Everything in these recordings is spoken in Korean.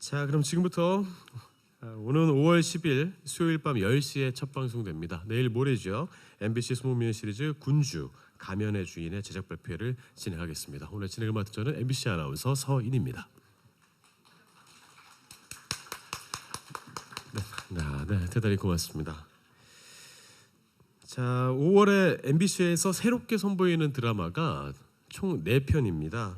자, 그럼 지금부터 오는 5월 10일 수요일 밤 10시에 첫 방송됩니다. 내일 모레죠. MBC 스모미니 시리즈 군주 가면의 주인의 제작 발표를 진행하겠습니다. 오늘 진행을 맡은 저는 MBC 아나운서 서인입니다. 네, 대단히 고맙습니다. 자, 5월에 MBC에서 새롭게 선보이는 드라마가 총 4편입니다.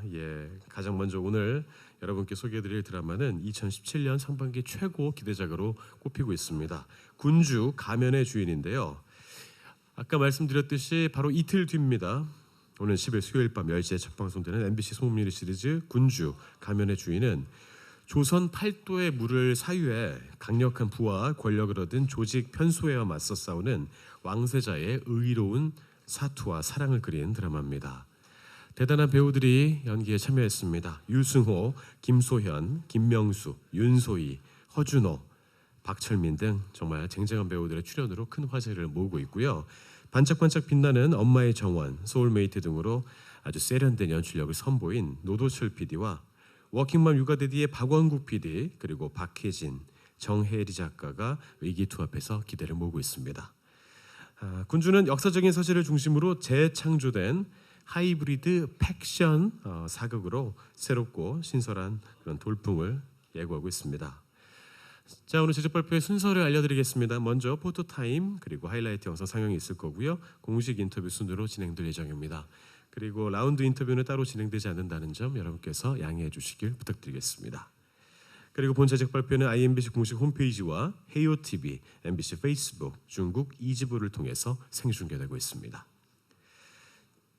가장 먼저 오늘 여러분께 소개해드릴 드라마는 2017년 상반기 최고 기대작으로 꼽히고 있습니다. 군주 가면의 주인인데요. 아까 말씀드렸듯이 바로 이틀 뒤입니다. 오늘 10일 수요일 밤 10시에 첫 방송되는 MBC 소문미니 시리즈 군주 가면의 주인은 조선 8도의 물을 사유해 강력한 부와 권력을 얻은 조직 편수회와 맞서 싸우는 왕세자의 의로운 사투와 사랑을 그린 드라마입니다. 대단한 배우들이 연기에 참여했습니다. 유승호, 김소현, 김명수, 윤소희, 허준호, 박철민 등 정말 쟁쟁한 배우들의 출연으로 큰 화제를 모으고 있고요. 반짝반짝 빛나는 엄마의 정원, 소울메이트 등으로 아주 세련된 연출력을 선보인 노도철 PD와 워킹맘 육아데디의 박원국 PD 그리고 박혜진, 정혜리 작가가 의기투합해서 기대를 모으고 있습니다. 군주는 역사적인 사실을 중심으로 재창조된 하이브리드 팩션 사극으로 새롭고 신선한 그런 돌풍을 예고하고 있습니다. 자, 오늘 제작 발표의 순서를 알려드리겠습니다. 먼저 포토타임 그리고 하이라이트 영상 상영이 있을 거고요. 공식 인터뷰 순으로 진행될 예정입니다. 그리고 라운드 인터뷰는 따로 진행되지 않는다는 점 여러분께서 양해해 주시길 부탁드리겠습니다. 그리고 본 제작 발표는 IMBC 공식 홈페이지와 헤이오TV, MBC 페이스북, 중국 이지부를 통해서 생중계되고 있습니다.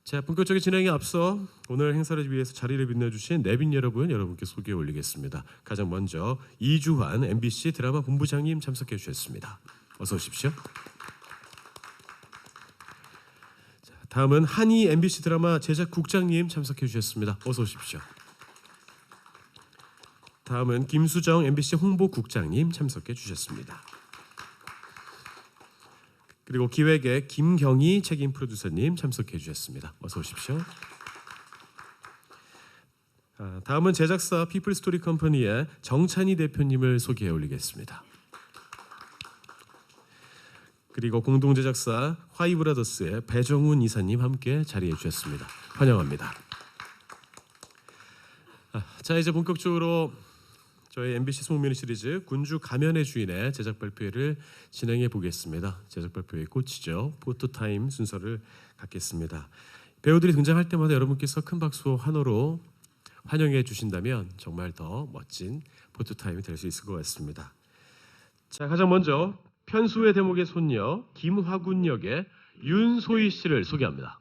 자, 본격적인 진행에 앞서 오늘 행사를 위해서 자리를 빛내주신 내빈 여러분께 소개해 올리겠습니다. 가장 먼저 이주환 MBC 드라마 본부장님 참석해 주셨습니다. 어서 오십시오. 자, 다음은 한희 MBC 드라마 제작국장님 참석해 주셨습니다. 어서 오십시오. 다음은 김수정 MBC 홍보국장님 참석해 주셨습니다. 그리고 기획의 김경희 책임 프로듀서님 참석해 주셨습니다. 어서 오십시오. 다음은 제작사 피플스토리 컴퍼니의 정찬희 대표님을 소개해 올리겠습니다. 그리고 공동제작사 화이브라더스의 배정훈 이사님 함께 자리해 주셨습니다. 환영합니다. 자, 이제 본격적으로 저희 MBC 소문미니 시리즈 군주 가면의 주인의 제작 발표를 진행해 보겠습니다. 제작 발표의 꽃이죠. 포토타임 순서를 갖겠습니다. 배우들이 등장할 때마다 여러분께서 큰 박수와 환호로 환영해 주신다면 정말 더 멋진 포토타임이 될 수 있을 것 같습니다. 자, 가장 먼저 편수의 대목의 손녀 김화군 역의 윤소희 씨를 소개합니다.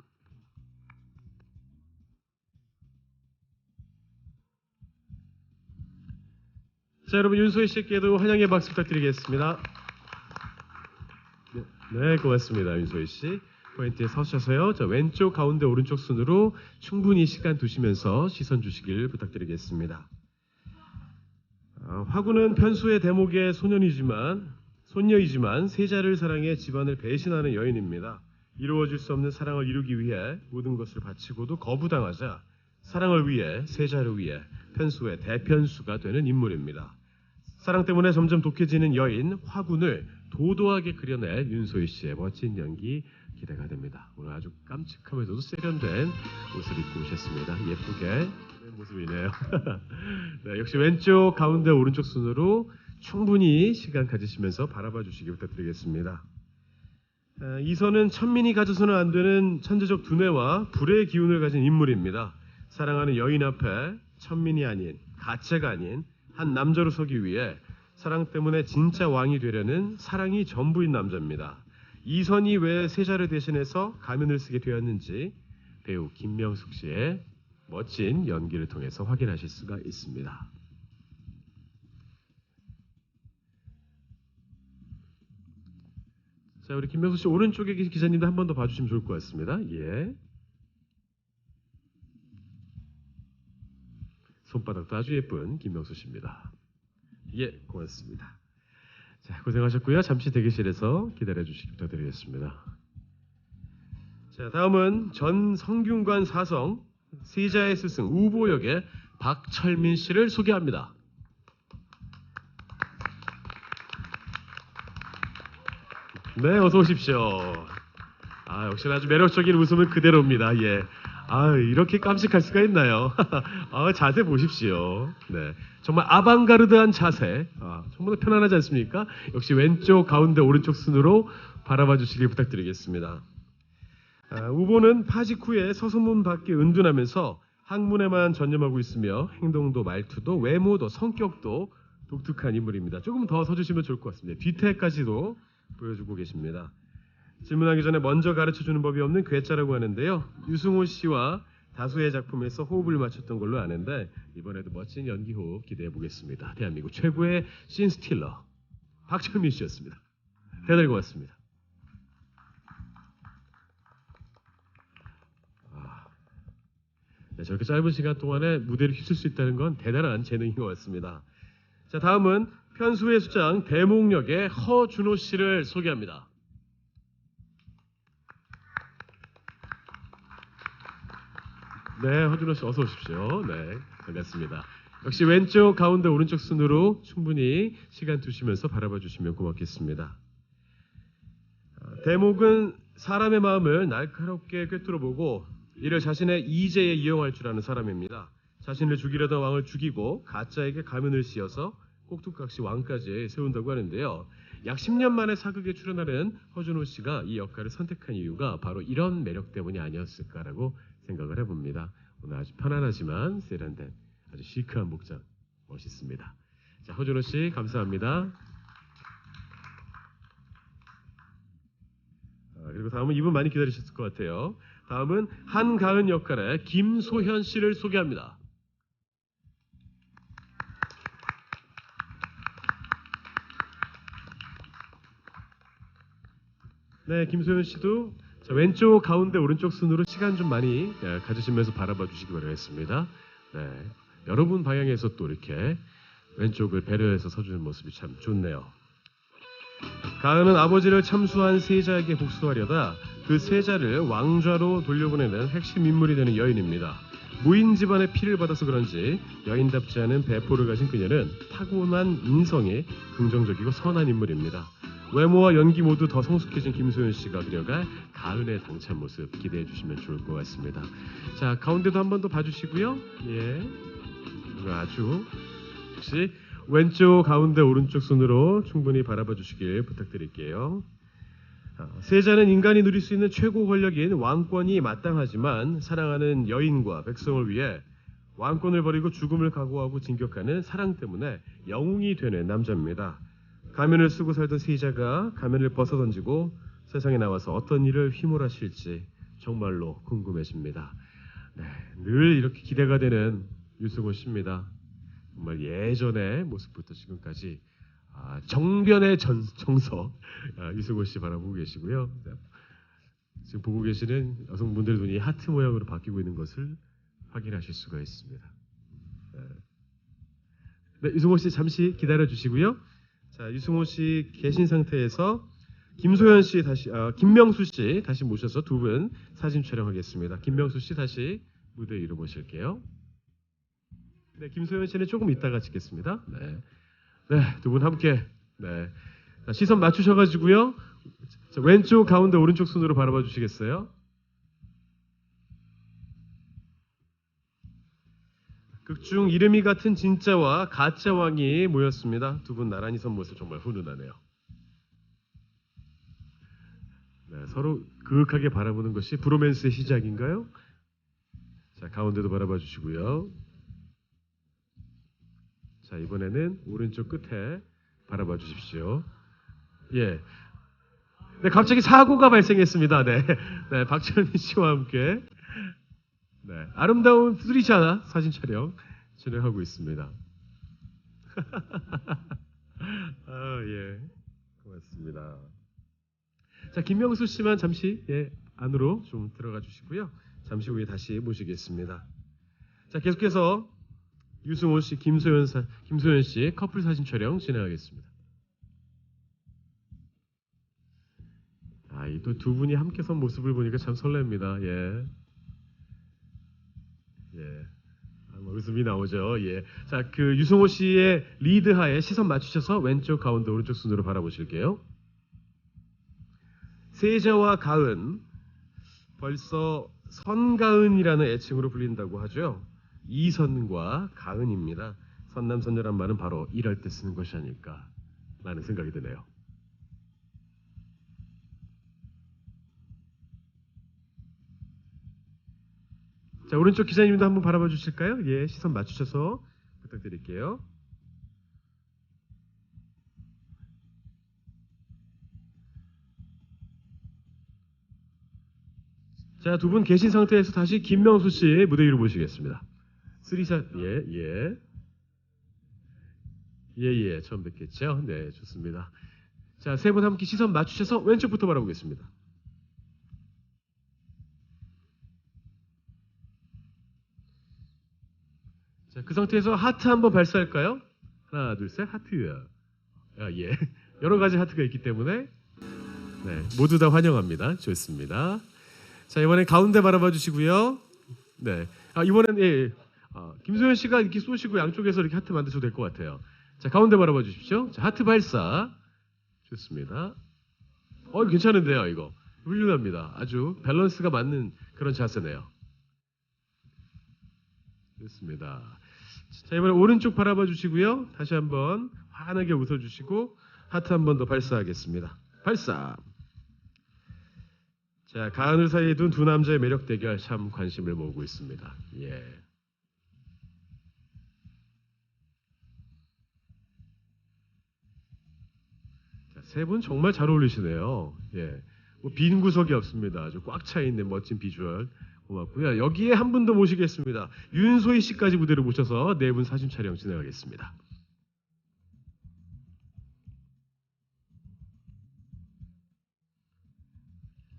자, 여러분 윤소희 씨께도 환영의 박수 부탁드리겠습니다. 네, 고맙습니다. 윤소희 씨. 포인트에 서셔서요. 저 왼쪽, 가운데, 오른쪽 순으로 충분히 시간 두시면서 시선 주시길 부탁드리겠습니다. 화군은 편수의 대목의 손녀이지만 세자를 사랑해 집안을 배신하는 여인입니다. 이루어질 수 없는 사랑을 이루기 위해 모든 것을 바치고도 거부당하자 사랑을 위해 세자를 위해 편수의 대편수가 되는 인물입니다. 사랑 때문에 점점 독해지는 여인 화군을 도도하게 그려낼 윤소희 씨의 멋진 연기 기대가 됩니다. 오늘 아주 깜찍하면서도 세련된 옷을 입고 오셨습니다. 예쁘게 모습이네요. 네, 역시 왼쪽, 가운데, 오른쪽 순으로 충분히 시간 가지시면서 바라봐 주시기 부탁드리겠습니다. 이선은 천민이 가져서는 안 되는 천재적 두뇌와 불의 기운을 가진 인물입니다. 사랑하는 여인 앞에 천민이 아닌, 가짜가 아닌 한 남자로 서기 위해 사랑 때문에 진짜 왕이 되려는 사랑이 전부인 남자입니다. 이선이 왜 세자를 대신해서 가면을 쓰게 되었는지 배우 김명숙 씨의 멋진 연기를 통해서 확인하실 수가 있습니다. 자, 우리 김명숙 씨 오른쪽에 계신 기자님도 한 번 더 봐주시면 좋을 것 같습니다. 예. 손바닥도 아주 예쁜 김명수 씨입니다. 예, 고맙습니다. 자, 고생하셨고요. 잠시 대기실에서 기다려주시기 부탁드리겠습니다. 자, 다음은 전 성균관 사성 세자의 스승 우보 역의 박철민 씨를 소개합니다. 네, 어서 오십시오. 아, 역시나 아주 매력적인 웃음은 그대로입니다. 예. 아, 이렇게 깜찍할 수가 있나요? 아, 자세 보십시오. 네. 정말 아방가르드한 자세. 아, 정말 편안하지 않습니까? 역시 왼쪽, 가운데, 오른쪽 순으로 바라봐 주시길 부탁드리겠습니다. 아, 우보는 파직 후에 서소문 밖에 은둔하면서 학문에만 전념하고 있으며 행동도 말투도 외모도 성격도 독특한 인물입니다. 조금 더 서주시면 좋을 것 같습니다. 뒤태까지도 보여주고 계십니다. 질문하기 전에 먼저 가르쳐주는 법이 없는 괴짜라고 하는데요. 유승호 씨와 다수의 작품에서 호흡을 맞췄던 걸로 아는데 이번에도 멋진 연기 호흡 기대해 보겠습니다. 대한민국 최고의 씬 스틸러 박철민 씨였습니다. 대단히 고맙습니다. 네, 저렇게 짧은 시간 동안에 무대를 휩쓸 수 있다는 건 대단한 재능인 것 같습니다. 자, 다음은 편수의 수장 대목역의 허준호 씨를 소개합니다. 네, 허준호 씨 어서 오십시오. 네, 반갑습니다. 역시 왼쪽, 가운데, 오른쪽 순으로 충분히 시간 두시면서 바라봐 주시면 고맙겠습니다. 대목은 사람의 마음을 날카롭게 꿰뚫어보고 이를 자신의 이재에 이용할 줄 아는 사람입니다. 자신을 죽이려던 왕을 죽이고 가짜에게 가면을 씌워서 꼭두각시 왕까지 세운다고 하는데요. 약 10년 만에 사극에 출연하는 허준호 씨가 이 역할을 선택한 이유가 바로 이런 매력 때문이 아니었을까라고 생각을 해봅니다. 오늘 아주 편안하지만 세련된 아주 시크한 복장 멋있습니다. 자, 허준호 씨 감사합니다. 그리고 다음은 이분 많이 기다리셨을 것 같아요. 다음은 한가은 역할의 김소현 씨를 소개합니다. 네, 김소현 씨도 왼쪽, 가운데, 오른쪽 순으로 시간 좀 많이 가지시면서 바라봐 주시기 바라겠습니다. 네, 여러분 방향에서 또 이렇게 왼쪽을 배려해서 서주는 모습이 참 좋네요. 가은은 아버지를 참수한 세자에게 복수하려다 그 세자를 왕좌로 돌려보내는 핵심 인물이 되는 여인입니다. 무인 집안의 피를 받아서 그런지 여인답지 않은 배포를 가진 그녀는 타고난 인성이 긍정적이고 선한 인물입니다. 외모와 연기 모두 더 성숙해진 김소연 씨가 그려갈 가은의 당찬 모습 기대해 주시면 좋을 것 같습니다. 자, 가운데도 한 번 더 봐주시고요. 예, 아주 역시 왼쪽, 가운데, 오른쪽 순으로 충분히 바라봐 주시길 부탁드릴게요. 세자는 인간이 누릴 수 있는 최고 권력인 왕권이 마땅하지만 사랑하는 여인과 백성을 위해 왕권을 버리고 죽음을 각오하고 진격하는 사랑 때문에 영웅이 되는 남자입니다. 가면을 쓰고 살던 세자가 가면을 벗어던지고 세상에 나와서 어떤 일을 휘몰아칠지 정말로 궁금해집니다. 네, 늘 이렇게 기대가 되는 유승호 씨입니다. 정말 예전의 모습부터 지금까지 정변의 정석 유승호 씨 바라보고 계시고요. 지금 보고 계시는 여성분들 눈이 하트 모양으로 바뀌고 있는 것을 확인하실 수가 있습니다. 네, 유승호 씨 잠시 기다려 주시고요. 자, 유승호 씨 계신 상태에서 김소연 씨 다시 김명수 씨 다시 모셔서 두 분 사진 촬영하겠습니다. 김명수 씨 다시 무대 위로 모실게요. 네, 김소연 씨는 조금 이따가 찍겠습니다. 네, 네, 두 분 함께 네, 자, 시선 맞추셔가지고요. 자, 왼쪽, 가운데, 오른쪽 순으로 바라봐 주시겠어요? 극중 이름이 같은 진짜와 가짜 왕이 모였습니다. 두 분 나란히 선 모습 정말 훈훈하네요. 네, 서로 그윽하게 바라보는 것이 브로맨스의 시작인가요? 자, 가운데도 바라봐 주시고요. 자, 이번에는 오른쪽 끝에 바라봐 주십시오. 예. 네, 갑자기 사고가 발생했습니다. 네, 네, 박철민 씨와 함께 네, 아름다운 쓰리샷 사진 촬영 진행하고 있습니다. 예, 고맙습니다. 자, 김명수 씨만 잠시 안으로 좀 들어가 주시고요. 잠시 후에 다시 모시겠습니다. 자, 계속해서 유승호 씨, 김소연 씨 커플 사진 촬영 진행하겠습니다. 이 또 두 분이 함께 선 모습을 보니까 참 설렙니다. 예. 예. 웃음이 나오죠. 예. 자, 그 유승호 씨의 리드하에 시선 맞추셔서 왼쪽, 가운데, 오른쪽 순으로 바라보실게요. 세자와 가은, 벌써 선가은이라는 애칭으로 불린다고 하죠. 이선과 가은입니다. 선남선녀란 말은 바로 이럴 때 쓰는 것이 아닐까라는 생각이 드네요. 자, 오른쪽 기자님도 한번 바라봐 주실까요? 예, 시선 맞추셔서 부탁드릴게요. 자, 두 분 계신 상태에서 다시 김명수 씨 무대 위로 모시겠습니다. 쓰리샷, 예. 예, 처음 뵙겠죠? 네, 좋습니다. 자, 세 분 함께 시선 맞추셔서 왼쪽부터 바라보겠습니다. 자, 그 상태에서 하트 한번 발사할까요? 하나, 둘, 셋, 하트. 예. 여러 가지 하트가 있기 때문에 네, 모두 다 환영합니다. 좋습니다. 자, 이번엔 가운데 바라봐 주시고요. 네. 이번엔 김소연 씨가 이렇게 쏘시고 양쪽에서 이렇게 하트 만드셔도 될 것 같아요. 자, 가운데 바라봐 주십시오. 자, 하트 발사. 좋습니다. 괜찮은데요, 이거. 훌륭합니다. 아주 밸런스가 맞는 그런 자세네요. 좋습니다. 자, 이번에 오른쪽 바라봐 주시고요. 다시 한번 환하게 웃어 주시고 하트 한 번 더 발사하겠습니다. 발사. 자, 가하늘 사이에 둔 두 남자의 매력 대결 참 관심을 모으고 있습니다. 예. 자, 세 분 정말 잘 어울리시네요. 예. 빈 구석이 없습니다. 아주 꽉 차 있는 멋진 비주얼 고맙고요. 여기에 한 분 더 모시겠습니다. 윤소희 씨까지 무대로 모셔서 네 분 사진 촬영 진행하겠습니다.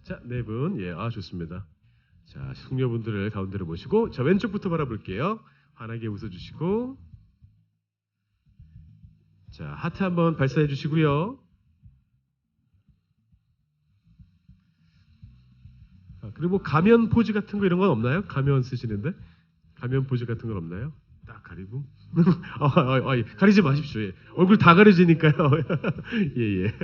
자, 네 분. 예, 좋습니다. 자, 숙녀분들을 가운데로 모시고 자, 왼쪽부터 바라볼게요. 환하게 웃어주시고 자, 하트 한번 발사해 주시고요. 그리고 가면 포즈 같은 거 이런 건 없나요? 가면 쓰시는데 가면 포즈 같은 건 없나요? 딱 가리고 가리지 마십시오. 예. 얼굴 다 가려지니까요. 예.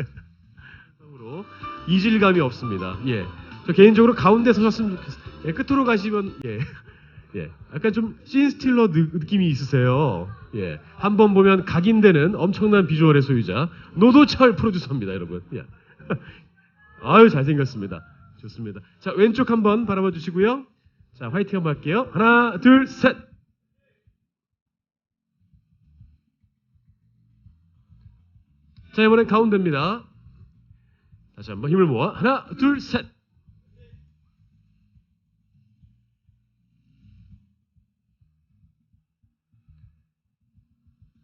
이질감이 없습니다. 예. 저 개인적으로 가운데 서셨으면 좋겠어요. 예, 끝으로 가시면 예. 약간 좀 씬스틸러 느낌이 있으세요. 예. 한번 보면 각인되는 엄청난 비주얼의 소유자 노도철 프로듀서입니다, 여러분. 예. 아유, 잘생겼습니다. 좋습니다. 자, 왼쪽 한번 바라봐 주시고요. 자, 화이팅 한번 할게요. 하나, 둘, 셋. 자, 이번엔 가운데입니다. 다시 한번 힘을 모아 하나, 둘, 셋.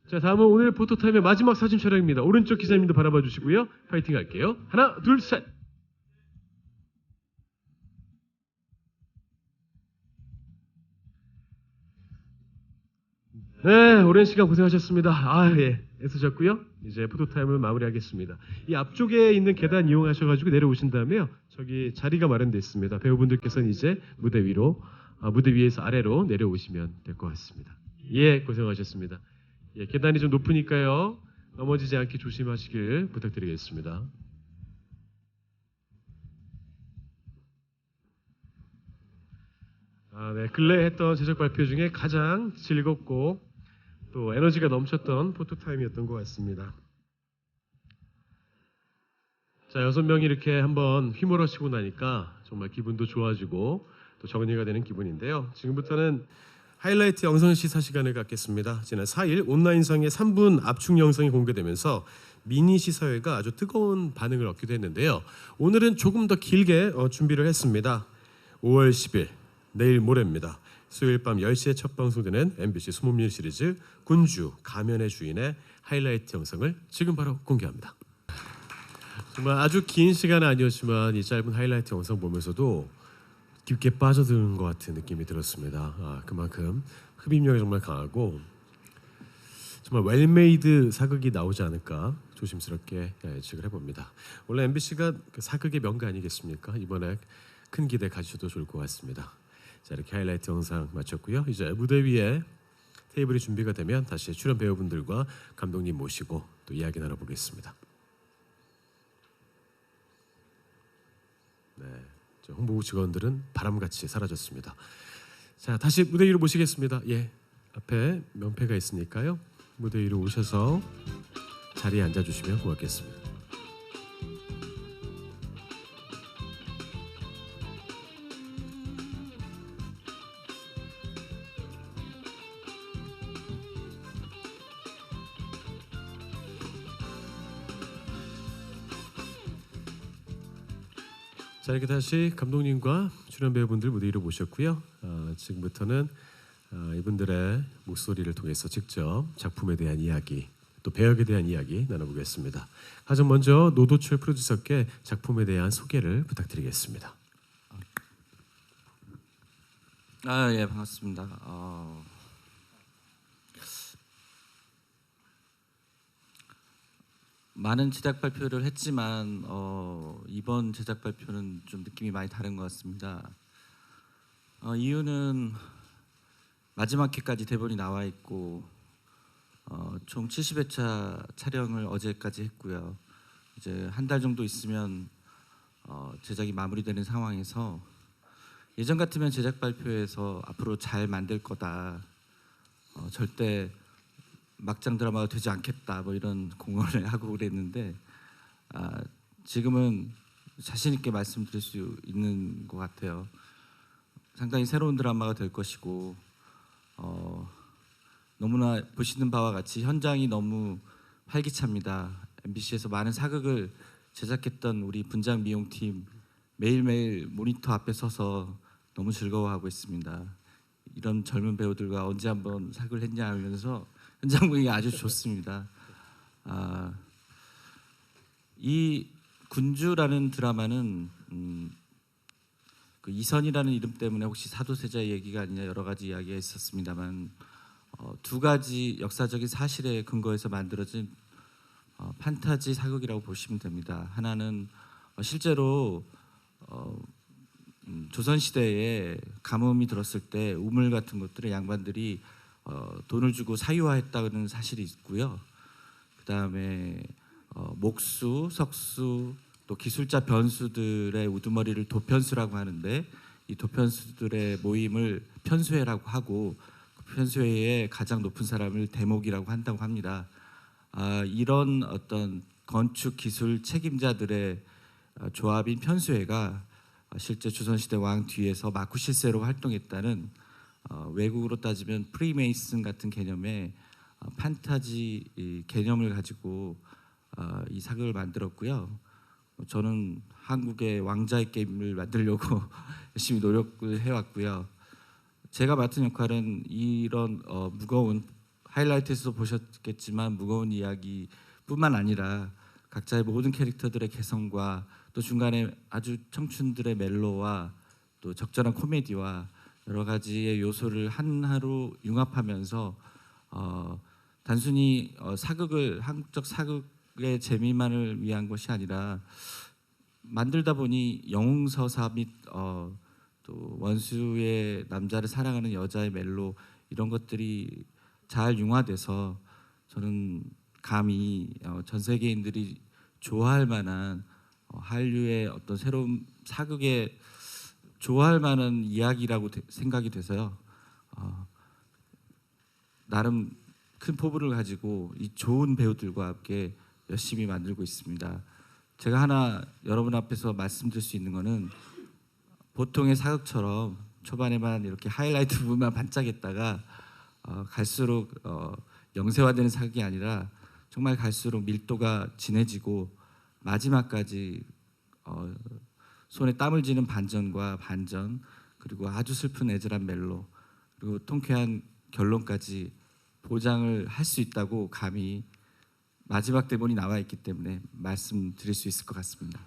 자, 다음은 오늘 포토타임의 마지막 사진 촬영입니다. 오른쪽 기자님도 바라봐 주시고요. 파이팅 할게요. 하나, 둘, 셋. 네, 오랜 시간 고생하셨습니다. 예, 애쓰셨고요. 이제 포토타임을 마무리하겠습니다. 이 앞쪽에 있는 계단 이용하셔가지고 내려오신 다음에요. 저기 자리가 마련되어 있습니다. 배우분들께서는 이제 무대 위에서 아래로 내려오시면 될 것 같습니다. 예, 고생하셨습니다. 예, 계단이 좀 높으니까요. 넘어지지 않게 조심하시길 부탁드리겠습니다. 네, 근래 했던 제작 발표 중에 가장 즐겁고 또 에너지가 넘쳤던 포토타임이었던 것 같습니다. 자, 6명이 이렇게 한번 휘몰아치고 나니까 정말 기분도 좋아지고 또 정리가 되는 기분인데요. 지금부터는 하이라이트 영상 시사 시간을 갖겠습니다. 지난 4일 온라인상의 3분 압축 영상이 공개되면서 미니 시사회가 아주 뜨거운 반응을 얻기도 했는데요. 오늘은 조금 더 길게 준비를 했습니다. 5월 10일 내일 모레입니다. 수요일 밤 10시에 첫 방송되는 MBC 소문밀 시리즈 군주 가면의 주인의 하이라이트 영상을 지금 바로 공개합니다. 정말 아주 긴 시간은 아니었지만 이 짧은 하이라이트 영상 보면서도 깊게 빠져드는 것 같은 느낌이 들었습니다. 그만큼 흡입력이 정말 강하고 정말 웰메이드 사극이 나오지 않을까 조심스럽게 예측을 해봅니다. 원래 MBC가 사극의 명가 아니겠습니까? 이번에 큰 기대 가지셔도 좋을 것 같습니다. 자, 이렇게 하이라이트 영상 마쳤고요. 이제 무대 위에 테이블이 준비가 되면 다시 출연 배우분들과 감독님 모시고 또 이야기 나눠보겠습니다. 네, 저 홍보국 직원들은 바람같이 사라졌습니다. 자, 다시 무대 위로 모시겠습니다. 예, 앞에 명패가 있으니까요. 무대 위로 오셔서 자리에 앉아주시면 고맙겠습니다. 자, 이렇게 다시 감독님과 출연 배우분들 무대 위로 모셨고요. 지금부터는 이분들의 목소리를 통해서 직접 작품에 대한 이야기, 또 배역에 대한 이야기 나눠보겠습니다. 가장 먼저 노도철 프로듀서께 작품에 대한 소개를 부탁드리겠습니다. 예, 반갑습니다. 많은 제작 발표를 했지만 이번 제작 발표는 좀 느낌이 많이 다른 것 같습니다. 이유는 마지막 회까지 대본이 나와 있고 총 70회차 촬영을 어제까지 했고요. 이제 한 달 정도 있으면 제작이 마무리되는 상황에서 예전 같으면 제작 발표에서 앞으로 잘 만들 거다, 절대 막장 드라마가 되지 않겠다, 뭐 이런 공언을 하고 그랬는데 지금은 자신 있게 말씀드릴 수 있는 것 같아요. 상당히 새로운 드라마가 될 것이고 너무나 보시는 바와 같이 현장이 너무 활기찹니다. MBC에서 많은 사극을 제작했던 우리 분장 미용팀 매일매일 모니터 앞에 서서 너무 즐거워하고 있습니다. 이런 젊은 배우들과 언제 한번 사극을 했냐 하면서 현장 분위기 아주 좋습니다. 이 군주라는 드라마는 그 이선이라는 이름 때문에 혹시 사도세자의 얘기가 아니냐 여러 가지 이야기가 있었습니다만 두 가지 역사적인 사실에 근거해서 만들어진 판타지 사극이라고 보시면 됩니다. 하나는 실제로 조선시대에 가뭄이 들었을 때 우물 같은 것들을 양반들이 돈을 주고 사유화했다는 사실이 있고요. 그다음에 목수, 석수, 또 기술자 변수들의 우두머리를 도편수라고 하는데 이 도편수들의 모임을 편수회라고 하고 그 편수회의 가장 높은 사람을 대목이라고 한다고 합니다. 이런 어떤 건축 기술 책임자들의 조합인 편수회가 실제 조선시대 왕 뒤에서 마쿠실세로 활동했다는 외국으로 따지면 프리메이슨 같은 개념의 판타지 개념을 가지고 이 사극을 만들었고요. 저는 한국의 왕자의 게임을 만들려고 열심히 노력을 해왔고요. 제가 맡은 역할은 이런 무거운, 하이라이트에서 보셨겠지만 무거운 이야기뿐만 아니라 각자의 모든 캐릭터들의 개성과 또 중간에 아주 청춘들의 멜로와 또 적절한 코미디와 여러 가지의 요소를 하나로 융합하면서 단순히 사극을, 한국적 사극의 재미만을 위한 것이 아니라 만들다 보니 영웅서사 및 또 원수의 남자를 사랑하는 여자의 멜로 이런 것들이 잘 융화돼서 저는 감히 전 세계인들이 좋아할 만한 한류의 어떤 새로운 사극의 좋아할 만한 이야기라고 생각이 돼서요. 나름 큰 포부를 가지고 이 좋은 배우들과 함께 열심히 만들고 있습니다. 제가 하나 여러분 앞에서 말씀드릴 수 있는 거는 보통의 사극처럼 초반에만 이렇게 하이라이트 부분만 반짝했다가 갈수록 영세화되는 사극이 아니라 정말 갈수록 밀도가 진해지고 마지막까지 손에 땀을 쥐는 반전과 반전, 그리고 아주 슬픈 애절한 멜로, 그리고 통쾌한 결론까지 보장을 할 수 있다고 감히 마지막 대본이 나와 있기 때문에 말씀드릴 수 있을 것 같습니다.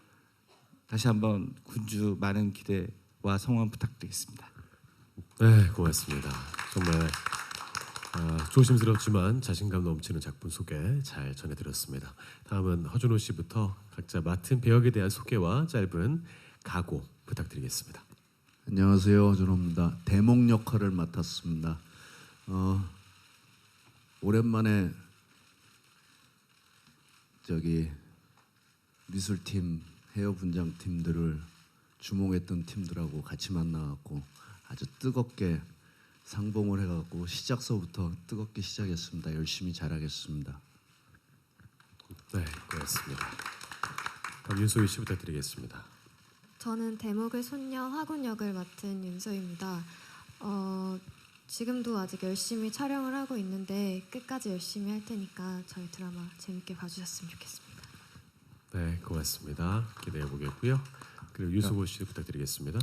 다시 한번 군주 많은 기대와 성원 부탁드리겠습니다. 네, 고맙습니다. 정말 조심스럽지만 자신감 넘치는 작품 소개 잘 전해드렸습니다. 다음은 허준호 씨부터 각자 맡은 배역에 대한 소개와 짧은 각오 부탁드리겠습니다. 안녕하세요, 허준호입니다. 대목 역할을 맡았습니다. 오랜만에 미술팀, 헤어 분장팀들을 주목했던 팀들하고 같이 만나갖고 아주 뜨겁게 상봉을 해갖고 시작서부터 뜨겁게 시작했습니다. 열심히 잘하겠습니다. 네, 고맙습니다. 그럼 윤소희 씨 부탁드리겠습니다. 저는 대목의 손녀 화군 역을 맡은 윤소희입니다. 지금도 아직 열심히 촬영을 하고 있는데 끝까지 열심히 할 테니까 저희 드라마 재밌게 봐주셨으면 좋겠습니다. 네, 고맙습니다. 기대해 보겠고요. 그리고 유승호 씨 부탁드리겠습니다.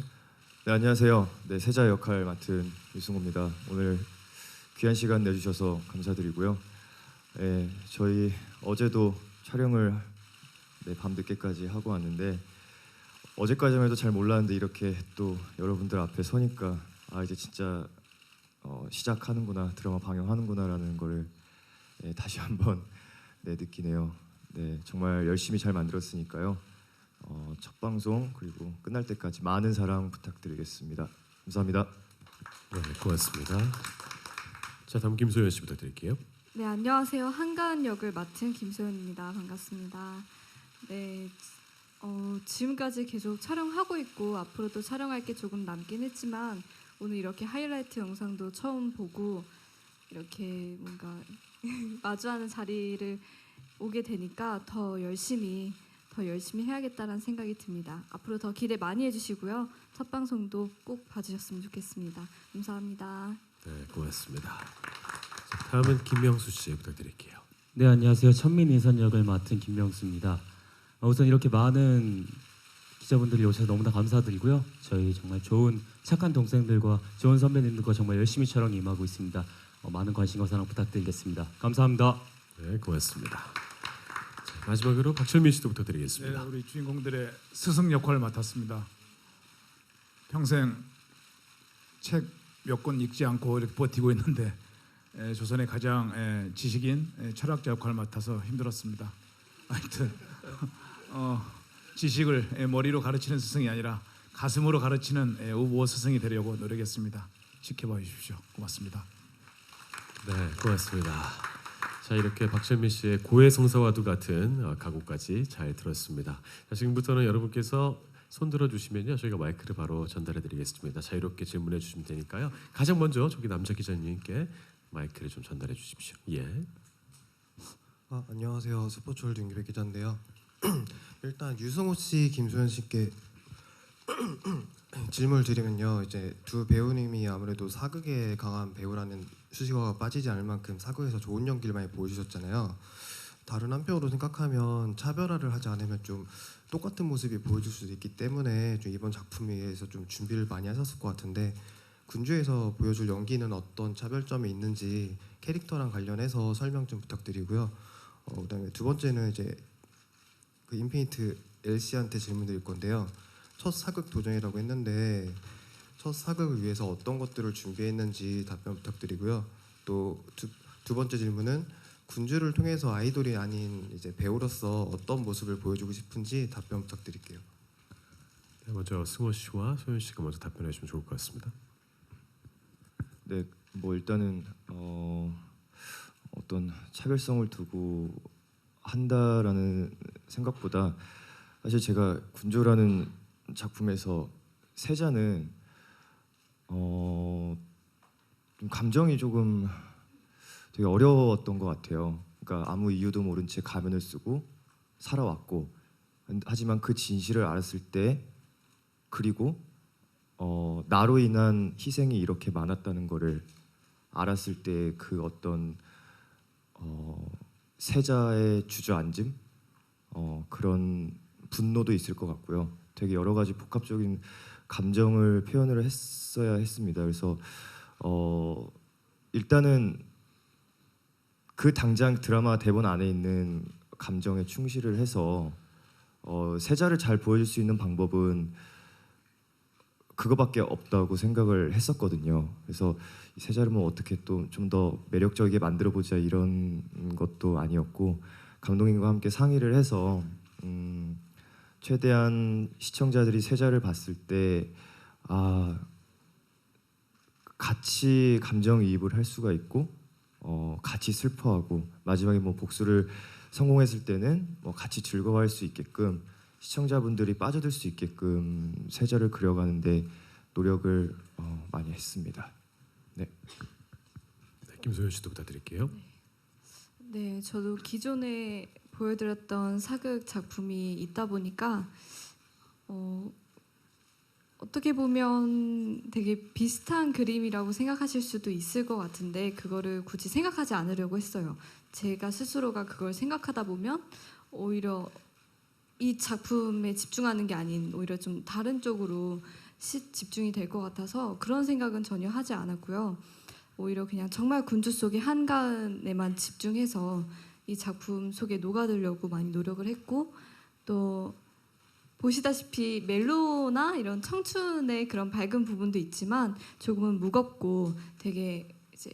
네, 안녕하세요. 네, 세자 역할 맡은 유승호입니다. 오늘 귀한 시간 내주셔서 감사드리고요. 네, 저희 어제도 촬영을 밤늦게까지 하고 왔는데 어제까지만 해도 잘 몰랐는데 이렇게 또 여러분들 앞에 서니까 이제 진짜 시작하는구나, 드라마 방영하는구나라는 거를 다시 한번 느끼네요. 네, 정말 열심히 잘 만들었으니까요. 첫 방송 그리고 끝날 때까지 많은 사랑 부탁드리겠습니다. 감사합니다. 네, 고맙습니다. 자, 다음 김소연 씨 부탁드릴게요. 네, 안녕하세요. 한가은 역을 맡은 김소연입니다. 반갑습니다. 네, 지금까지 계속 촬영하고 있고 앞으로도 촬영할 게 조금 남긴 했지만 오늘 이렇게 하이라이트 영상도 처음 보고 이렇게 뭔가 마주하는 자리를 오게 되니까 더 열심히 해야겠다는 생각이 듭니다. 앞으로 더 기대 많이 해주시고요. 첫 방송도 꼭 봐주셨으면 좋겠습니다. 감사합니다. 네, 고맙습니다. 자, 다음은 김명수 씨 부탁드릴게요. 네, 안녕하세요. 천민인선 역을 맡은 김명수입니다. 우선 이렇게 많은 기자분들이 오셔서 너무나 감사드리고요. 저희 정말 좋은 착한 동생들과 좋은 선배님들과 정말 열심히 촬영 임하고 있습니다. 많은 관심과 사랑 부탁드리겠습니다. 감사합니다. 네, 고맙습니다. 자, 마지막으로 박철민 씨도 부탁드리겠습니다. 네, 우리 주인공들의 스승 역할을 맡았습니다. 평생 책 몇 권 읽지 않고 이렇게 버티고 있는데 조선의 가장 지식인 철학자 역할을 맡아서 힘들었습니다. 하여튼 지식을 머리로 가르치는 스승이 아니라 가슴으로 가르치는 우보 스승이 되려고 노력했습니다. 지켜봐 주십시오. 고맙습니다. 네, 고맙습니다. 자, 이렇게 박철민 씨의 고해성사와도 같은 각오까지 잘 들었습니다. 자, 지금부터는 여러분께서 손 들어주시면요, 저희가 마이크를 바로 전달해드리겠습니다. 자유롭게 질문해 주시면 되니까요. 가장 먼저 저기 남자 기자님께 마이크를 좀 전달해 주십시오. 예. 안녕하세요. 스포츠월드 윤기백 기자인데요. 일단 유승호 씨, 김소연 씨께 질문을 드리면요, 이제 두 배우님이 아무래도 사극에 강한 배우라는 수식어가 빠지지 않을 만큼 사극에서 좋은 연기를 많이 보여주셨잖아요. 다른 한편으로 생각하면 차별화를 하지 않으면 좀 똑같은 모습이 보여줄 수도 있기 때문에 좀 이번 작품 위해서 좀 준비를 많이 하셨을 것 같은데 군주에서 보여줄 연기는 어떤 차별점이 있는지 캐릭터랑 관련해서 설명 좀 부탁드리고요. 그다음에 두 번째는 이제 그 인피니트 LC한테 질문드릴 건데요. 첫 사극 도전이라고 했는데 첫 사극을 위해서 어떤 것들을 준비했는지 답변 부탁드리고요. 또 두 번째 질문은 군주를 통해서 아이돌이 아닌 이제 배우로서 어떤 모습을 보여주고 싶은지 답변 부탁드릴게요. 네, 먼저 승호 씨와 소연 씨가 먼저 답변해 주시면 좋을 것 같습니다. 네, 뭐 일단은 어떤 차별성을 두고 한다라는 생각보다 사실 제가 군주라는 작품에서 세자는 좀 감정이 조금 되게 어려웠던 것 같아요. 그러니까 아무 이유도 모른 채 가면을 쓰고 살아왔고, 하지만 그 진실을 알았을 때, 그리고 나로 인한 희생이 이렇게 많았다는 거를 알았을 때 그 어떤 세자의 주저앉음, 그런 분노도 있을 것 같고요. 되게 여러 가지 복합적인 감정을 표현을 했어야 했습니다. 그래서 일단은 그 당장 드라마 대본 안에 있는 감정에 충실을 해서 세자를 잘 보여줄 수 있는 방법은 그거밖에 없다고 생각을 했었거든요. 그래서 이 세자를 뭐 어떻게 또 좀 더 매력적이게 만들어 보자 이런 것도 아니었고, 감독님과 함께 상의를 해서 최대한 시청자들이 세자를 봤을 때 같이 감정이입을 할 수가 있고 같이 슬퍼하고 마지막에 뭐 복수를 성공했을 때는 뭐 같이 즐거워할 수 있게끔 시청자분들이 빠져들 수 있게끔 세절을 그려가는데 노력을 많이 했습니다. 네. 네, 김소연 씨도 부탁드릴게요. 네, 저도 기존에 보여드렸던 사극 작품이 있다 보니까 어떻게 보면 되게 비슷한 그림이라고 생각하실 수도 있을 것 같은데 그거를 굳이 생각하지 않으려고 했어요. 제가 스스로가 그걸 생각하다 보면 오히려 이 작품에 집중하는 게 아닌 오히려 좀 다른 쪽으로 집중이 될 것 같아서 그런 생각은 전혀 하지 않았고요. 오히려 그냥 정말 군주 속의 한가운에만 집중해서 이 작품 속에 녹아들려고 많이 노력을 했고 또 보시다시피 멜로나 이런 청춘의 그런 밝은 부분도 있지만 조금은 무겁고 되게 이제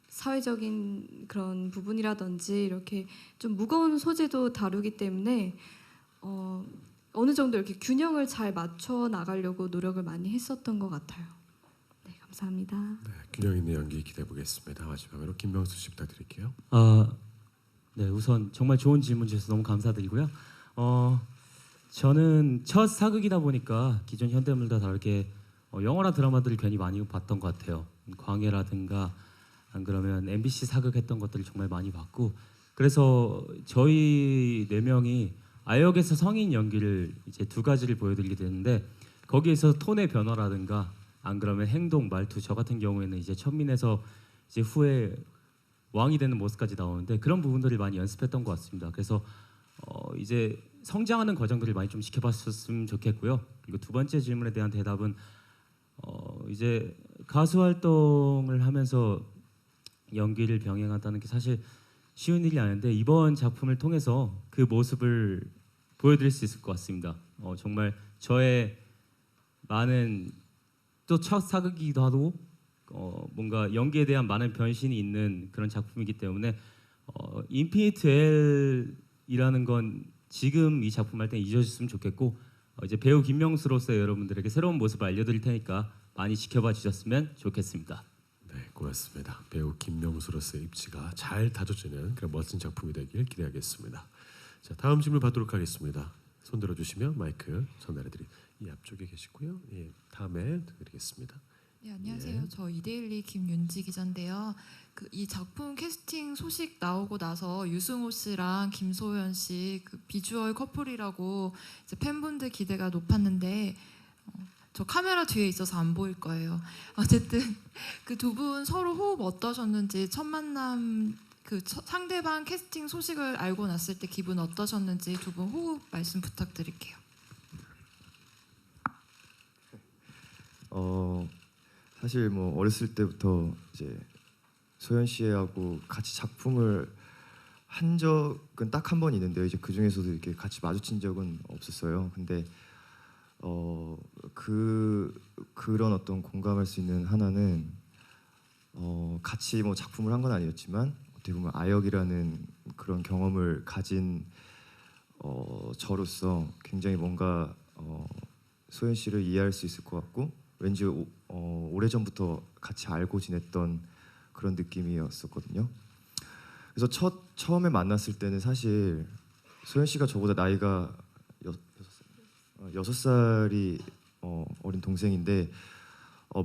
사회적인 그런 부분이라든지 이렇게 좀 무거운 소재도 다루기 때문에 어느 정도 이렇게 균형을 잘 맞춰 나가려고 노력을 많이 했었던 것 같아요. 네, 감사합니다. 네, 균형 있는 연기 기대해 보겠습니다. 마지막으로 김명수 씨 부탁드릴게요. 네, 우선 정말 좋은 질문 주셔서 너무 감사드리고요. 저는 첫 사극이다 보니까 기존 현대물과 다르게 영화나 드라마들을 괜히 많이 봤던 것 같아요. 광해라든가 안 그러면 MBC 사극했던 것들을 정말 많이 봤고 그래서 저희 4명이 아역에서 성인 연기를 이제 2가지를 보여드리게 되는데 거기에서 톤의 변화라든가 안 그러면 행동, 말투 저 같은 경우에는 이제 천민에서 이제 후에 왕이 되는 모습까지 나오는데 그런 부분들을 많이 연습했던 것 같습니다. 그래서 이제 성장하는 과정들을 많이 좀 지켜봤었으면 좋겠고요. 그리고 2번째 질문에 대한 대답은 이제 가수 활동을 하면서 연기를 병행한다는 게 사실 쉬운 일이 아닌데 이번 작품을 통해서 그 모습을 보여드릴 수 있을 것 같습니다. 정말 저의 많은 또 첫 사극이기도 하고 뭔가 연기에 대한 많은 변신이 있는 그런 작품이기 때문에 인피니트 L이라는 건 지금 이 작품 할 때 잊어주셨으면 좋겠고 이제 배우 김명수로서 여러분들에게 새로운 모습을 알려드릴 테니까 많이 지켜봐 주셨으면 좋겠습니다. 네, 고맙습니다. 배우 김명수로서의 입지가 잘 다져지는 그런 멋진 작품이 되길 기대하겠습니다. 자, 다음 질문 받도록 하겠습니다. 손 들어주시면 마이크 전달해드리. 이 앞쪽에 계시고요. 예, 다음에 드리겠습니다. 네, 안녕하세요. 저 이데일리 김윤지 기자인데요. 이 작품 캐스팅 소식 나오고 나서 유승호 씨랑 김소연 씨 비주얼 커플이라고 이제 팬분들 기대가 높았는데 저 카메라 뒤에 있어서 안 보일 거예요. 어쨌든 그 2분 서로 호흡 어떠셨는지 첫 만남 상대방 캐스팅 소식을 알고 났을 때 기분 어떠셨는지 2분 호흡 말씀 부탁드릴게요. 사실 뭐 어렸을 때부터 이제 소연 씨하고 같이 작품을 한 적은 딱 한 번 있는데요. 이제 그 중에서도 이렇게 같이 마주친 적은 없었어요. 근데 그런 어떤 공감할 수 있는 하나는 같이 뭐 작품을 한 건 아니었지만 어떻게 보면 아역이라는 그런 경험을 가진 저로서 굉장히 뭔가 소연 씨를 이해할 수 있을 것 같고 왠지 오래전부터 같이 알고 지냈던 그런 느낌이었었거든요. 그래서 처음에 만났을 때는 사실 소연 씨가 저보다 나이가 6살이 어린 동생인데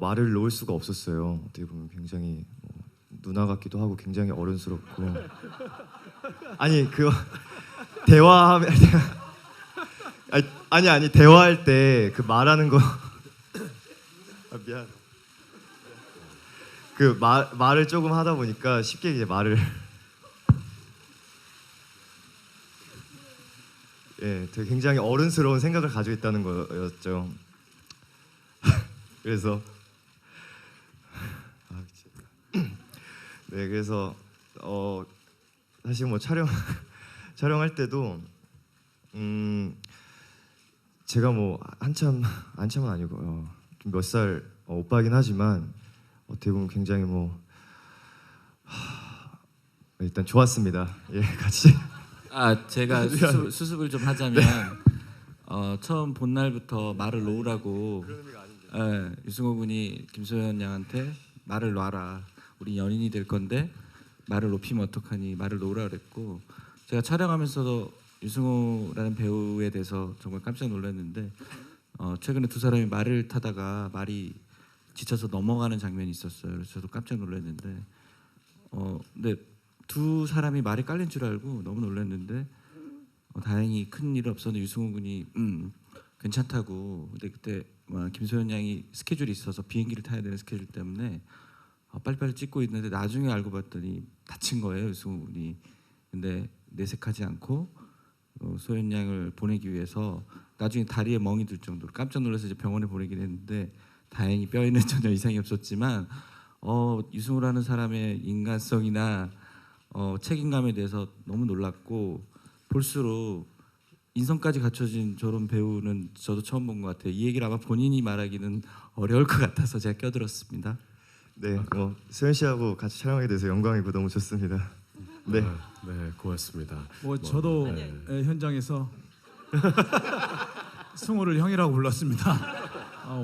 말을 놓을 수가 없었어요. 어떻게 보면 굉장히 누나 같기도 하고 굉장히 어른스럽고 아니 그 대화하면 아니 대화할 때 그 말하는 거 미안 그 말을 조금 하다 보니까 쉽게 이제 말을 예, 되게 굉장히 어른스러운 생각을 가지고 있다는 거였죠. 그래서 네, 그래서 사실 뭐 촬영할 때도 제가 뭐 한참은 아니고 좀 몇 살 오빠긴 하지만 어떻게 보면 굉장히 뭐 일단 좋았습니다. 예, 같이. 제가 수습을 좀 하자면 처음 본 날부터 말을 놓으라고 유승호 군이 김소연 양한테 말을 놔라. 우리 연인이 될 건데 말을 높이면 어떡하니 말을 놓으라 그랬고 제가 촬영하면서도 유승호라는 배우에 대해서 정말 깜짝 놀랐는데 최근에 두 사람이 말을 타다가 말이 지쳐서 넘어가는 장면이 있었어요. 그래서 저도 깜짝 놀랐는데 근데 두 사람이 말이 깔린 줄 알고 너무 놀랐는데 다행히 큰 일 없었는데 유승호 군이 괜찮다고. 근데 그때 김소연 양이 스케줄이 있어서 비행기를 타야 되는 스케줄 때문에 빨리빨리 찍고 있는데 나중에 알고 봤더니 다친 거예요, 유승호 군이. 근데 내색하지 않고 소연 양을 보내기 위해서 나중에 다리에 멍이 들 정도로 깜짝 놀라서 이제 병원에 보내긴 했는데 다행히 뼈에는 전혀 이상이 없었지만 유승호라는 사람의 인간성이나 책임감에 대해서 너무 놀랐고 볼수록 인성까지 갖춰진 저런 배우는 저도 처음 본 것 같아요. 이 얘기를 아마 본인이 말하기는 어려울 것 같아서 제가 껴들었습니다. 네, 소연 씨하고 같이 촬영하게 돼서 영광이고 너무 좋습니다. 네, 네, 고맙습니다. 저도 현장에서 승우를 형이라고 불렀습니다.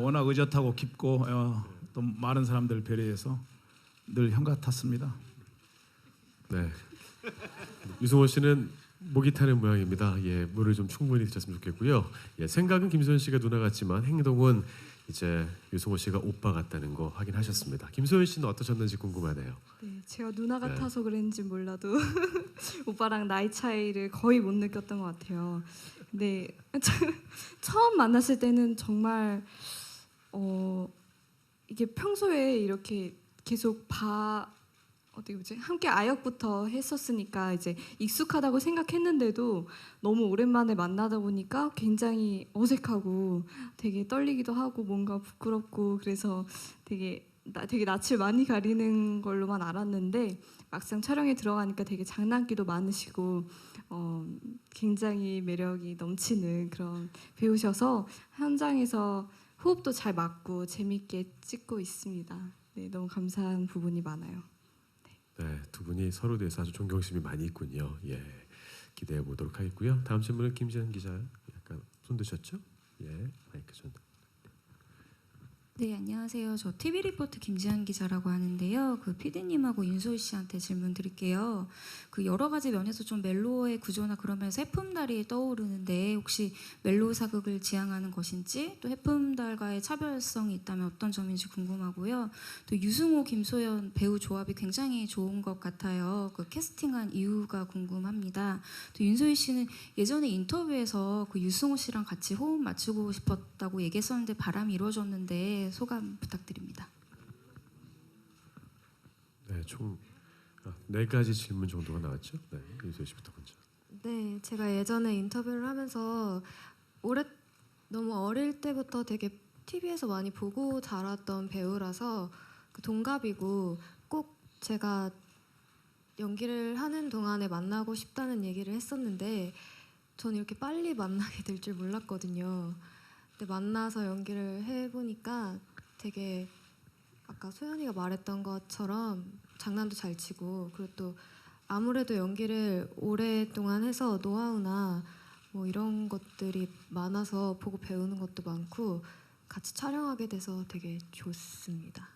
워낙 의젓하고 깊고 또 많은 사람들 배려해서 늘 형 같았습니다. 네, 유승호 씨는 목이 타는 모양입니다. 예, 물을 좀 충분히 드셨으면 좋겠고요. 예, 생각은 김소연 씨가 누나 같지만 행동은 이제 유승호 씨가 오빠 같다는 거 확인하셨습니다. 김소연 씨는 어떠셨는지 궁금하네요. 네, 제가 누나 같아서 그랬는지 몰라도 오빠랑 나이 차이를 거의 못 느꼈던 것 같아요. 근데 처음 만났을 때는 정말 이게 평소에 이렇게 계속 어떻게 보지? 함께 아역부터 했었으니까 이제 익숙하다고 생각했는데도 너무 오랜만에 만나다 보니까 굉장히 어색하고 되게 떨리기도 하고 뭔가 부끄럽고 그래서 되게 낯을 많이 가리는 걸로만 알았는데 막상 촬영에 들어가니까 되게 장난기도 많으시고 굉장히 매력이 넘치는 그런 배우셔서 현장에서 호흡도 잘 맞고 재밌게 찍고 있습니다. 네, 너무 감사한 부분이 많아요. 네, 두 분이 서로 대해서 아주 존경심이 많이 있군요. 예, 기대해 보도록 하겠고요. 다음 질문은 김지한 기자. 약간 손 드셨죠? 예, 마이크 좀. 네, 안녕하세요. 저 TV 리포트 김지한 기자라고 하는데요. 그 PD님하고 윤소희 씨한테 질문 드릴게요. 그 여러 가지 면에서 좀 멜로의 구조나 그러면서 해품달이 떠오르는데 혹시 멜로 사극을 지향하는 것인지 또 해품달과의 차별성이 있다면 어떤 점인지 궁금하고요. 또 유승호, 김소연 배우 조합이 굉장히 좋은 것 같아요. 그 캐스팅한 이유가 궁금합니다. 또 윤소희 씨는 예전에 인터뷰에서 그 유승호 씨랑 같이 호흡 맞추고 싶었다고 얘기했었는데 바람이 이루어졌는데 소감 부탁드립니다. 네, 총 4가지 질문 정도가 나왔죠. 네, 윤소희 씨부터 먼저. 네, 제가 예전에 인터뷰를 하면서 너무 어릴 때부터 되게 TV에서 많이 보고 자랐던 배우라서 그 동갑이고 꼭 제가 연기를 하는 동안에 만나고 싶다는 얘기를 했었는데 저는 이렇게 빨리 만나게 될 줄 몰랐거든요. 근데 만나서 연기를 해보니까 되게 아까 소연이가 말했던 것처럼 장난도 잘 치고 그리고 또 아무래도 연기를 오랫동안 해서 노하우나 뭐 이런 것들이 많아서 보고 배우는 것도 많고 같이 촬영하게 돼서 되게 좋습니다.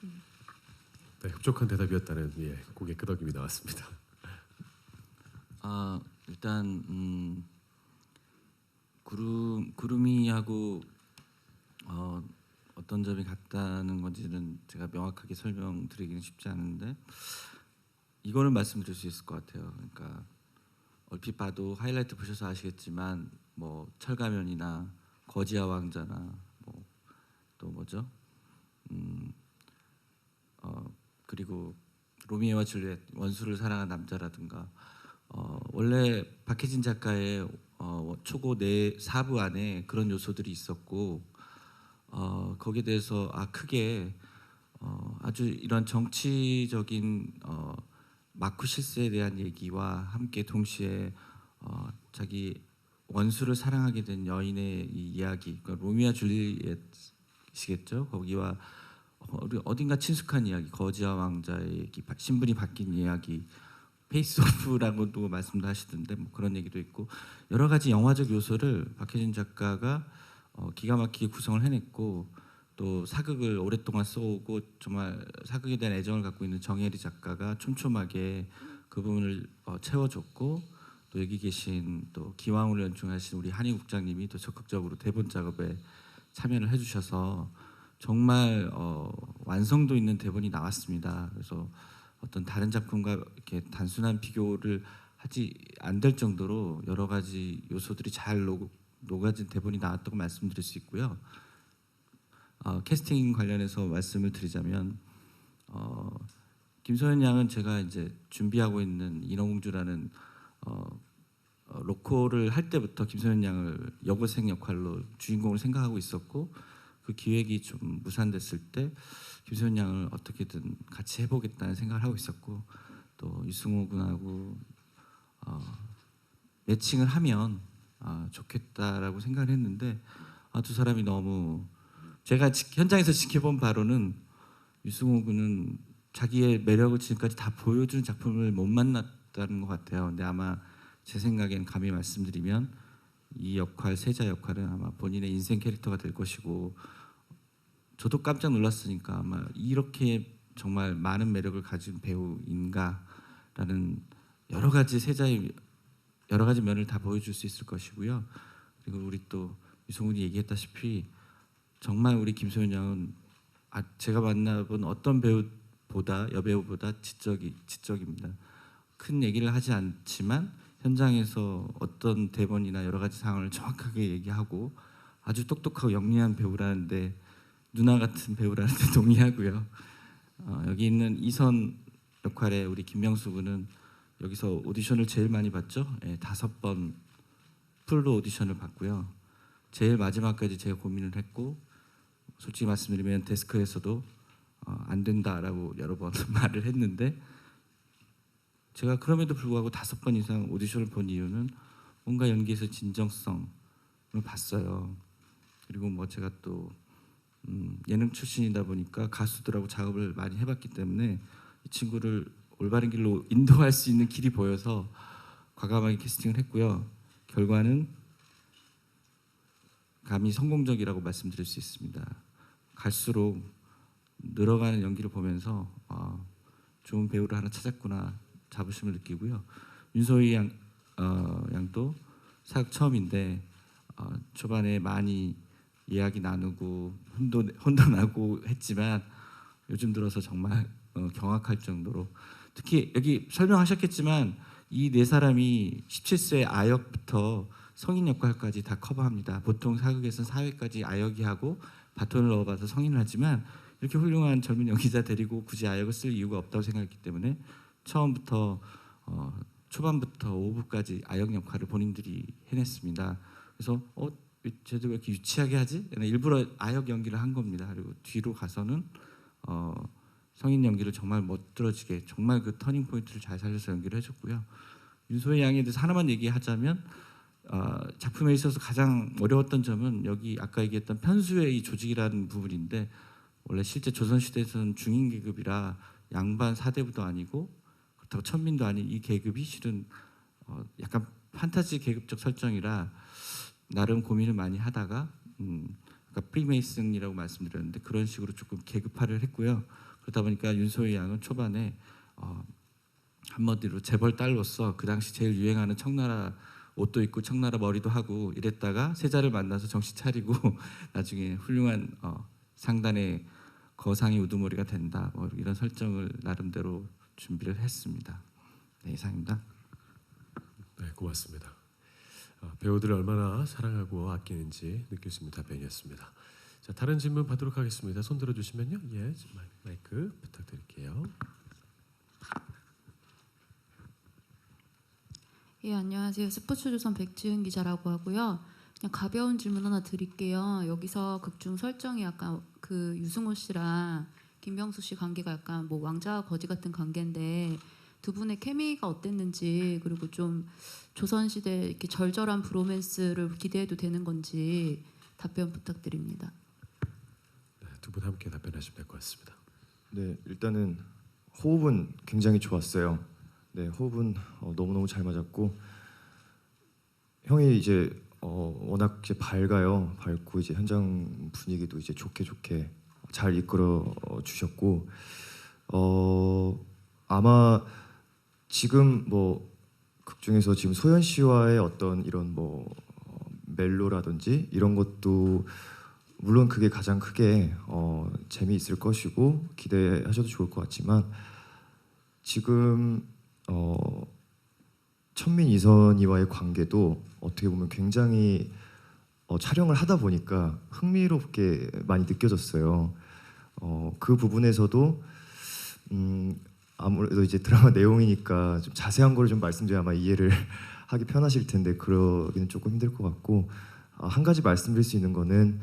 네, 흡족한 대답이었다는 고개 끄덕임이 나왔습니다. 일단 구름이하고 어떤 점이 같다는 건지는 제가 명확하게 설명드리기는 쉽지 않은데 이거는 말씀드릴 수 있을 것 같아요. 그러니까 얼핏 봐도 하이라이트 보셔서 아시겠지만 뭐 철가면이나 거지와 왕자나 또 뭐죠? 그리고 로미오와 줄리엣 원수를 사랑한 남자라든가 원래 박혜진 작가의 초고 4부 안에 그런 요소들이 있었고 거기에 대해서 크게 아주 이런 정치적인 마쿠 실세에 대한 얘기와 함께 동시에 자기 원수를 사랑하게 된 여인의 이 이야기, 그러니까 로미오와 줄리엣이겠죠. 거기와 어딘가 친숙한 이야기, 거지와 왕자의 신분이 바뀐 이야기, 페이스오프라고도 말씀도 하시던데 뭐 그런 얘기도 있고 여러 가지 영화적 요소를 박혜진 작가가 기가 막히게 구성을 해냈고 또 사극을 오랫동안 써오고 정말 사극에 대한 애정을 갖고 있는 정혜리 작가가 촘촘하게 그 부분을 채워줬고 또 여기 계신 또 기왕으로 연출하신 우리 한희 국장님이 또 적극적으로 대본 작업에 참여를 해주셔서 정말 완성도 있는 대본이 나왔습니다. 그래서 어떤 다른 작품과 이렇게 단순한 비교를 하지 안 될 정도로 여러 가지 요소들이 잘 녹아진 대본이 나왔다고 말씀드릴 수 있고요. 캐스팅 관련해서 말씀을 드리자면 김소연 양은 제가 이제 준비하고 있는 인어공주라는 로코를 할 때부터 김소연 양을 여고생 역할로 주인공을 생각하고 있었고 그 기획이 좀 무산됐을 때 김소연 양을 어떻게든 같이 해보겠다는 생각을 하고 있었고 또 유승호 군하고 매칭을 하면 좋겠다라고 생각을 했는데 두 사람이 너무 제가 현장에서 지켜본 바로는 유승호 군은 자기의 매력을 지금까지 다 보여준 작품을 못 만났다는 것 같아요. 근데 아마 제 생각엔 감히 말씀드리면 이 역할 세자 역할은 아마 본인의 인생 캐릭터가 될 것이고 저도 깜짝 놀랐으니까 아마 이렇게 정말 많은 매력을 가진 배우인가라는 여러 가지 세자의 여러 가지 면을 다 보여줄 수 있을 것이고요. 그리고 우리 또 유승훈이 얘기했다시피 정말 우리 김소연 양은 제가 만나본 어떤 배우보다 여배우보다 지적입니다. 큰 얘기를 하지 않지만 현장에서 어떤 대본이나 여러 가지 상황을 정확하게 얘기하고 아주 똑똑하고 영리한 배우라는데 누나 같은 배우라는데 동의하고요. 여기 있는 이선 역할의 우리 김명수 군은 여기서 오디션을 제일 많이 봤죠. 5번 풀로 오디션을 봤고요. 제일 마지막까지 제가 고민을 했고 솔직히 말씀드리면 데스크에서도 안 된다라고 여러 번 말을 했는데 제가 그럼에도 불구하고 5번 이상 오디션을 본 이유는 뭔가 연기에서 진정성을 봤어요. 그리고 뭐 제가 또 예능 출신이다 보니까 가수들하고 작업을 많이 해봤기 때문에 이 친구를 올바른 길로 인도할 수 있는 길이 보여서 과감하게 캐스팅을 했고요. 결과는 감히 성공적이라고 말씀드릴 수 있습니다. 갈수록 늘어가는 연기를 보면서 좋은 배우를 하나 찾았구나 자부심을 느끼고요. 윤소희 양도 사극 처음인데 초반에 많이 이야기 나누고 혼도 나고 했지만 요즘 들어서 정말 경악할 정도로 특히 여기 설명하셨겠지만 이 네 사람이 17세 아역부터 성인 역할까지 다 커버합니다. 보통 사극에서는 사회까지 아역이 하고 바톤을 넣어봐서 성인을 하지만 이렇게 훌륭한 젊은 연기자 데리고 굳이 아역을 쓸 이유가 없다고 생각했기 때문에 처음부터 초반부터 5부까지 아역 역할을 본인들이 해냈습니다. 그래서 쟤들 왜 이렇게 유치하게 하지? 일부러 아역 연기를 한 겁니다. 그리고 뒤로 가서는 성인 연기를 정말 멋들어지게 정말 그 터닝 포인트를 잘 살려서 연기를 해줬고요. 윤소희 양에 대해서 하나만 얘기하자면 작품에 있어서 가장 어려웠던 점은 여기 아까 얘기했던 편수의 이 조직이라는 부분인데 원래 실제 조선시대에서는 중인 계급이라 양반 사대부도 아니고 그렇다고 천민도 아닌 이 계급이 실은 약간 판타지 계급적 설정이라 나름 고민을 많이 하다가 그러니까 프리메이슨이라고 말씀드렸는데 그런 식으로 조금 계급화를 했고요. 그러다 보니까 윤소희 양은 초반에 한마디로 재벌 딸로서 그 당시 제일 유행하는 청나라 옷도 입고 청나라 머리도 하고 이랬다가 세자를 만나서 정신 차리고 나중에 훌륭한 상단의 거상이 우두머리가 된다. 뭐 이런 설정을 나름대로 준비를 했습니다. 네, 이상입니다. 네, 고맙습니다. 배우들을 얼마나 사랑하고 아끼는지 느낄 수 있는 답변이었습니다. 자, 다른 질문 받도록 하겠습니다. 손 들어주시면요. 예, 마이크 부탁드릴게요. 예, 안녕하세요. 스포츠조선 백지은 기자라고 하고요. 그냥 가벼운 질문 하나 드릴게요. 여기서 극중 설정이 약간 그 유승호 씨랑 김병수 씨 관계가 약간 뭐 왕자와 거지 같은 관계인데 두 분의 케미가 어땠는지 그리고 좀 조선시대 이렇게 절절한 브로맨스를 기대해도 되는 건지 답변 부탁드립니다. 네, 두 분 함께 답변하시면 될 것 같습니다. 네, 일단은 호흡은 굉장히 좋았어요. 네, 호흡은 너무너무 잘 맞았고 형이 이제 워낙 이제 밝고 이제 현장 분위기도 이제 좋게 잘 이끌어 주셨고 아마 지금 뭐 극 중에서 지금 소연 씨와의 어떤 이런 뭐 멜로라든지 이런 것도 물론 그게 가장 크게 재미있을 것이고 기대하셔도 좋을 것 같지만 지금 천민 이선희와의 관계도 어떻게 보면 굉장히 촬영을 하다 보니까 흥미롭게 많이 느껴졌어요. 그 부분에서도 아무래도 이제 드라마 내용이니까 좀 자세한 거를 좀 말씀드려야 아마 이해를 하기 편하실 텐데 그러기는 조금 힘들 것 같고 한 가지 말씀드릴 수 있는 거는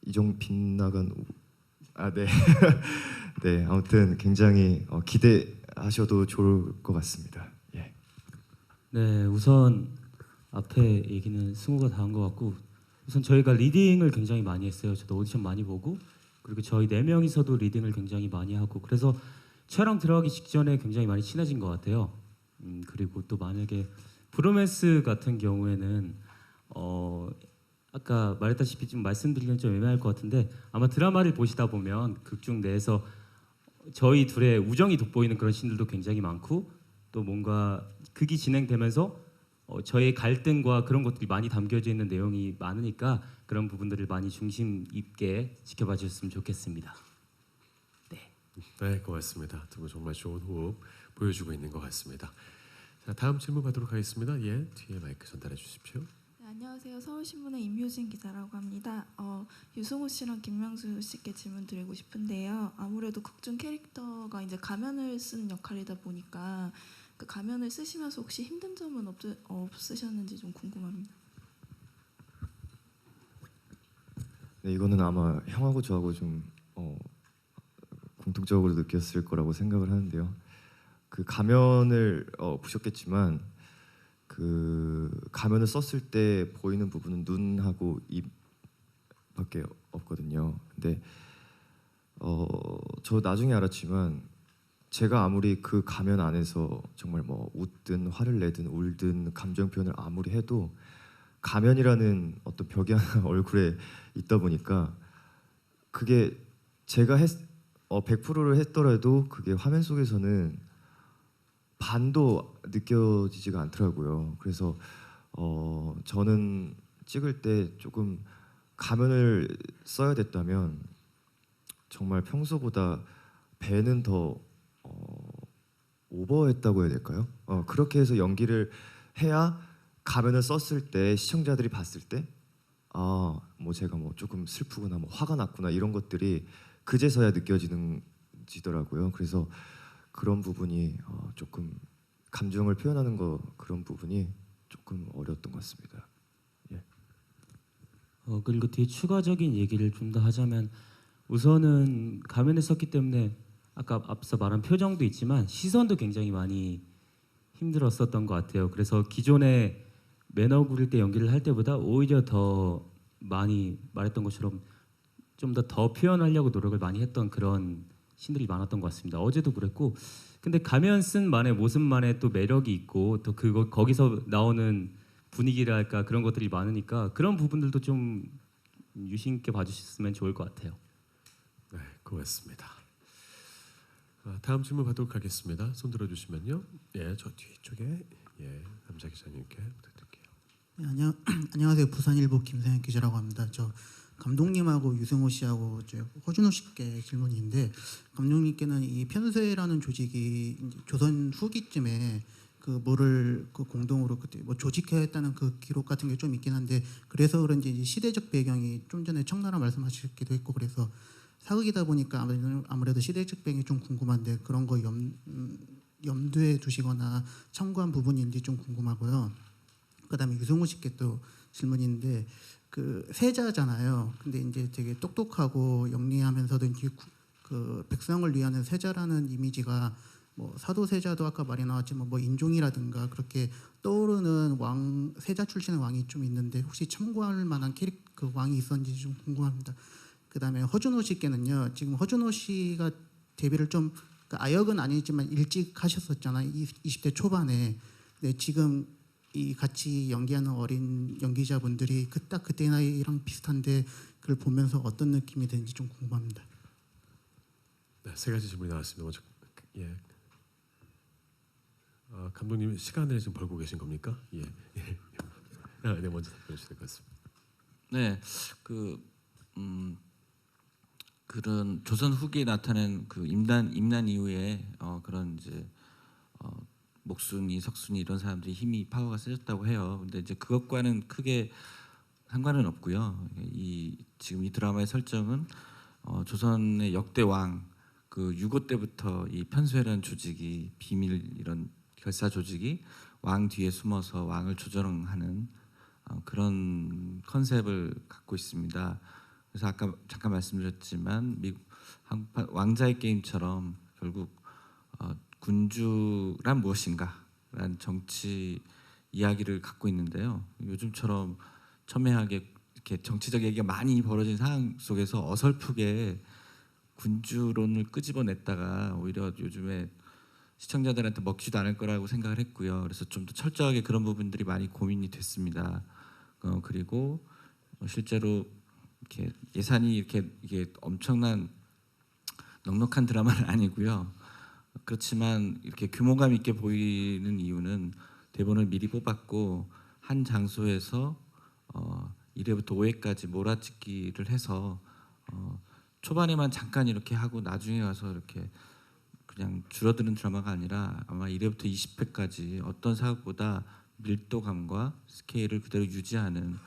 이종 빗나간 네. 네, 아무튼 굉장히 기대하셔도 좋을 것 같습니다. 예. 네, 우선 앞에 얘기는 승우가 다 한 것 같고 우선 저희가 리딩을 굉장히 많이 했어요. 저도 오디션 많이 보고 그리고 저희 4명이서도 리딩을 굉장히 많이 하고 그래서 촬영 들어가기 직전에 굉장히 많이 친해진 것 같아요. 그리고 또 만약에 브로맨스 같은 경우에는 아까 말했다시피 좀 말씀드리면 좀 애매할 것 같은데 아마 드라마를 보시다 보면 극중 내에서 저희 둘의 우정이 돋보이는 그런 씬들도 굉장히 많고 또 뭔가 극이 진행되면서 저의 갈등과 그런 것들이 많이 담겨져 있는 내용이 많으니까 그런 부분들을 많이 중심 있게 지켜봐 주셨으면 좋겠습니다. 네, 고맙습니다. 두 분 정말 좋은 호흡 보여주고 있는 것 같습니다. 자, 다음 질문 받도록 하겠습니다. 예, 뒤에 마이크 전달해 주십시오. 네, 안녕하세요. 서울신문의 임효진 기자라고 합니다. 유승우 씨랑 김명수 씨께 질문 드리고 싶은데요. 아무래도 극중 캐릭터가 이제 가면을 쓴 역할이다 보니까 그 가면을 쓰시면서 혹시 힘든 점은 없으셨는지 좀 궁금합니다. 네, 이거는 아마 형하고 저하고 좀 공통적으로 느꼈을 거라고 생각을 하는데요. 그 가면을 보셨겠지만 그 가면을 썼을 때 보이는 부분은 눈하고 입밖에 없거든요. 근데 저 나중에 알았지만 제가 아무리 그 가면 안에서 정말 뭐 웃든 화를 내든 울든 감정 표현을 아무리 해도 가면이라는 어떤 벽이 하나 얼굴에 있다 보니까 그게 제가 100%를 했더라도 그게 화면 속에서는 반도 느껴지지가 않더라고요. 그래서 저는 찍을 때 조금 가면을 써야 됐다면 정말 평소보다 배는 더 오버했다고 해야 될까요? 그렇게 해서 연기를 해야 가면을 썼을 때 시청자들이 봤을 때 뭐 제가 뭐 조금 슬프구나, 뭐 화가 났구나 이런 것들이 그제서야 느껴지더라고요. 그래서 그런 부분이 조금 감정을 표현하는 그런 부분이 조금 어려웠던 것 같습니다. 예. 그리고 뒤에 추가적인 얘기를 좀 더 하자면 우선은 가면을 썼기 때문에 아까 앞서 말한 표정도 있지만 시선도 굉장히 많이 힘들었었던 것 같아요. 그래서 기존에 매너 부릴 때 연기를 할 때보다 오히려 더 많이 말했던 것처럼 좀 더 표현하려고 노력을 많이 했던 그런 신들이 많았던 것 같습니다. 어제도 그랬고, 근데 가면 쓴 만의 모습만의 또 매력이 있고 또 거기서 나오는 분위기랄까 그런 것들이 많으니까 그런 부분들도 좀 유심 있게 봐주셨으면 좋을 것 같아요. 네, 고맙습니다. 다음 질문 받도록 하겠습니다. 손 들어주시면요. 예, 저 뒤쪽에 남자 기자님께 부탁드릴게요. 네, 안녕하세요. 부산일보 김상현 기자라고 합니다. 저 감독님하고 유승호 씨하고 허준호 씨께 질문인데 감독님께는 이 편세라는 조직이 이제 조선 후기쯤에 그 공동으로 그때 뭐 조직했다는 그 기록 같은 게 좀 있긴 한데 그래서 그런지 이제 시대적 배경이 좀 전에 청나라 말씀하셨기도 했고 그래서 사극이다 보니까 아무래도 시대적 배경이 좀 궁금한데 그런 거 염두에 두시거나 참고한 부분인지 좀 궁금하고요. 그다음에 유승호 씨께 또 질문인데 그 세자잖아요. 근데 이제 되게 똑똑하고 영리하면서도 그 백성을 위하는 세자라는 이미지가 뭐 사도세자도 아까 말이 나왔지만 뭐 인종이라든가 그렇게 떠오르는 세자 출신의 왕이 좀 있는데 혹시 참고할 만한 그 왕이 있었는지 좀 궁금합니다. 그다음에 허준호 씨께는요. 지금 허준호 씨가 데뷔를 좀 아역은 아니지만 일찍 하셨었잖아요. 20대 초반에. 네, 지금 이 같이 연기하는 어린 연기자분들이 딱 그때 나이랑 비슷한데 그걸 보면서 어떤 느낌이 드는지 좀 궁금합니다. 네, 세 가지 질문이 나왔습니다. 먼저 감독님 시간을 지금 벌고 계신 겁니까? 예. 네, 먼저 답변해 주실 것 같습니다. 네, 그런 조선 후기에 나타낸 그 임난 이후에 그런 이제 목순이, 석순이 이런 사람들이 힘이 파워가 세졌다고 해요. 근데 이제 그것과는 크게 상관은 없고요. 지금 이 드라마의 설정은 조선의 역대 왕 그 유고 때부터 이 편수회라는 조직이 비밀 이런 결사 조직이 왕 뒤에 숨어서 왕을 조정하는 그런 컨셉을 갖고 있습니다. 그래서 아까 잠깐 말씀드렸지만 미국 한국판 왕자의 게임처럼 결국 군주란 무엇인가라는 정치 이야기를 갖고 있는데요. 요즘처럼 첨예하게 이렇게 정치적 얘기가 많이 벌어진 상황 속에서 어설프게 군주론을 끄집어냈다가 오히려 요즘에 시청자들한테 먹히지도 않을 거라고 생각을 했고요. 그래서 좀 더 철저하게 그런 부분들이 많이 고민이 됐습니다. 그리고 실제로 이렇게 예산이 이게 엄청난 넉넉한 드라마는 아니고요. 그렇지만 이렇게 규모감 있게 보이는 이유는 대본을 미리 뽑았고 한 장소에서 1회부터 5회까지 몰아찍기를 해서 초반에만 잠깐 이렇게 하고 나중에 와서 이렇게 그냥 줄어드는 드라마가 아니라 아마 1회부터 20회까지 어떤 사극보다 밀도감과 스케일을 그대로 유지하는,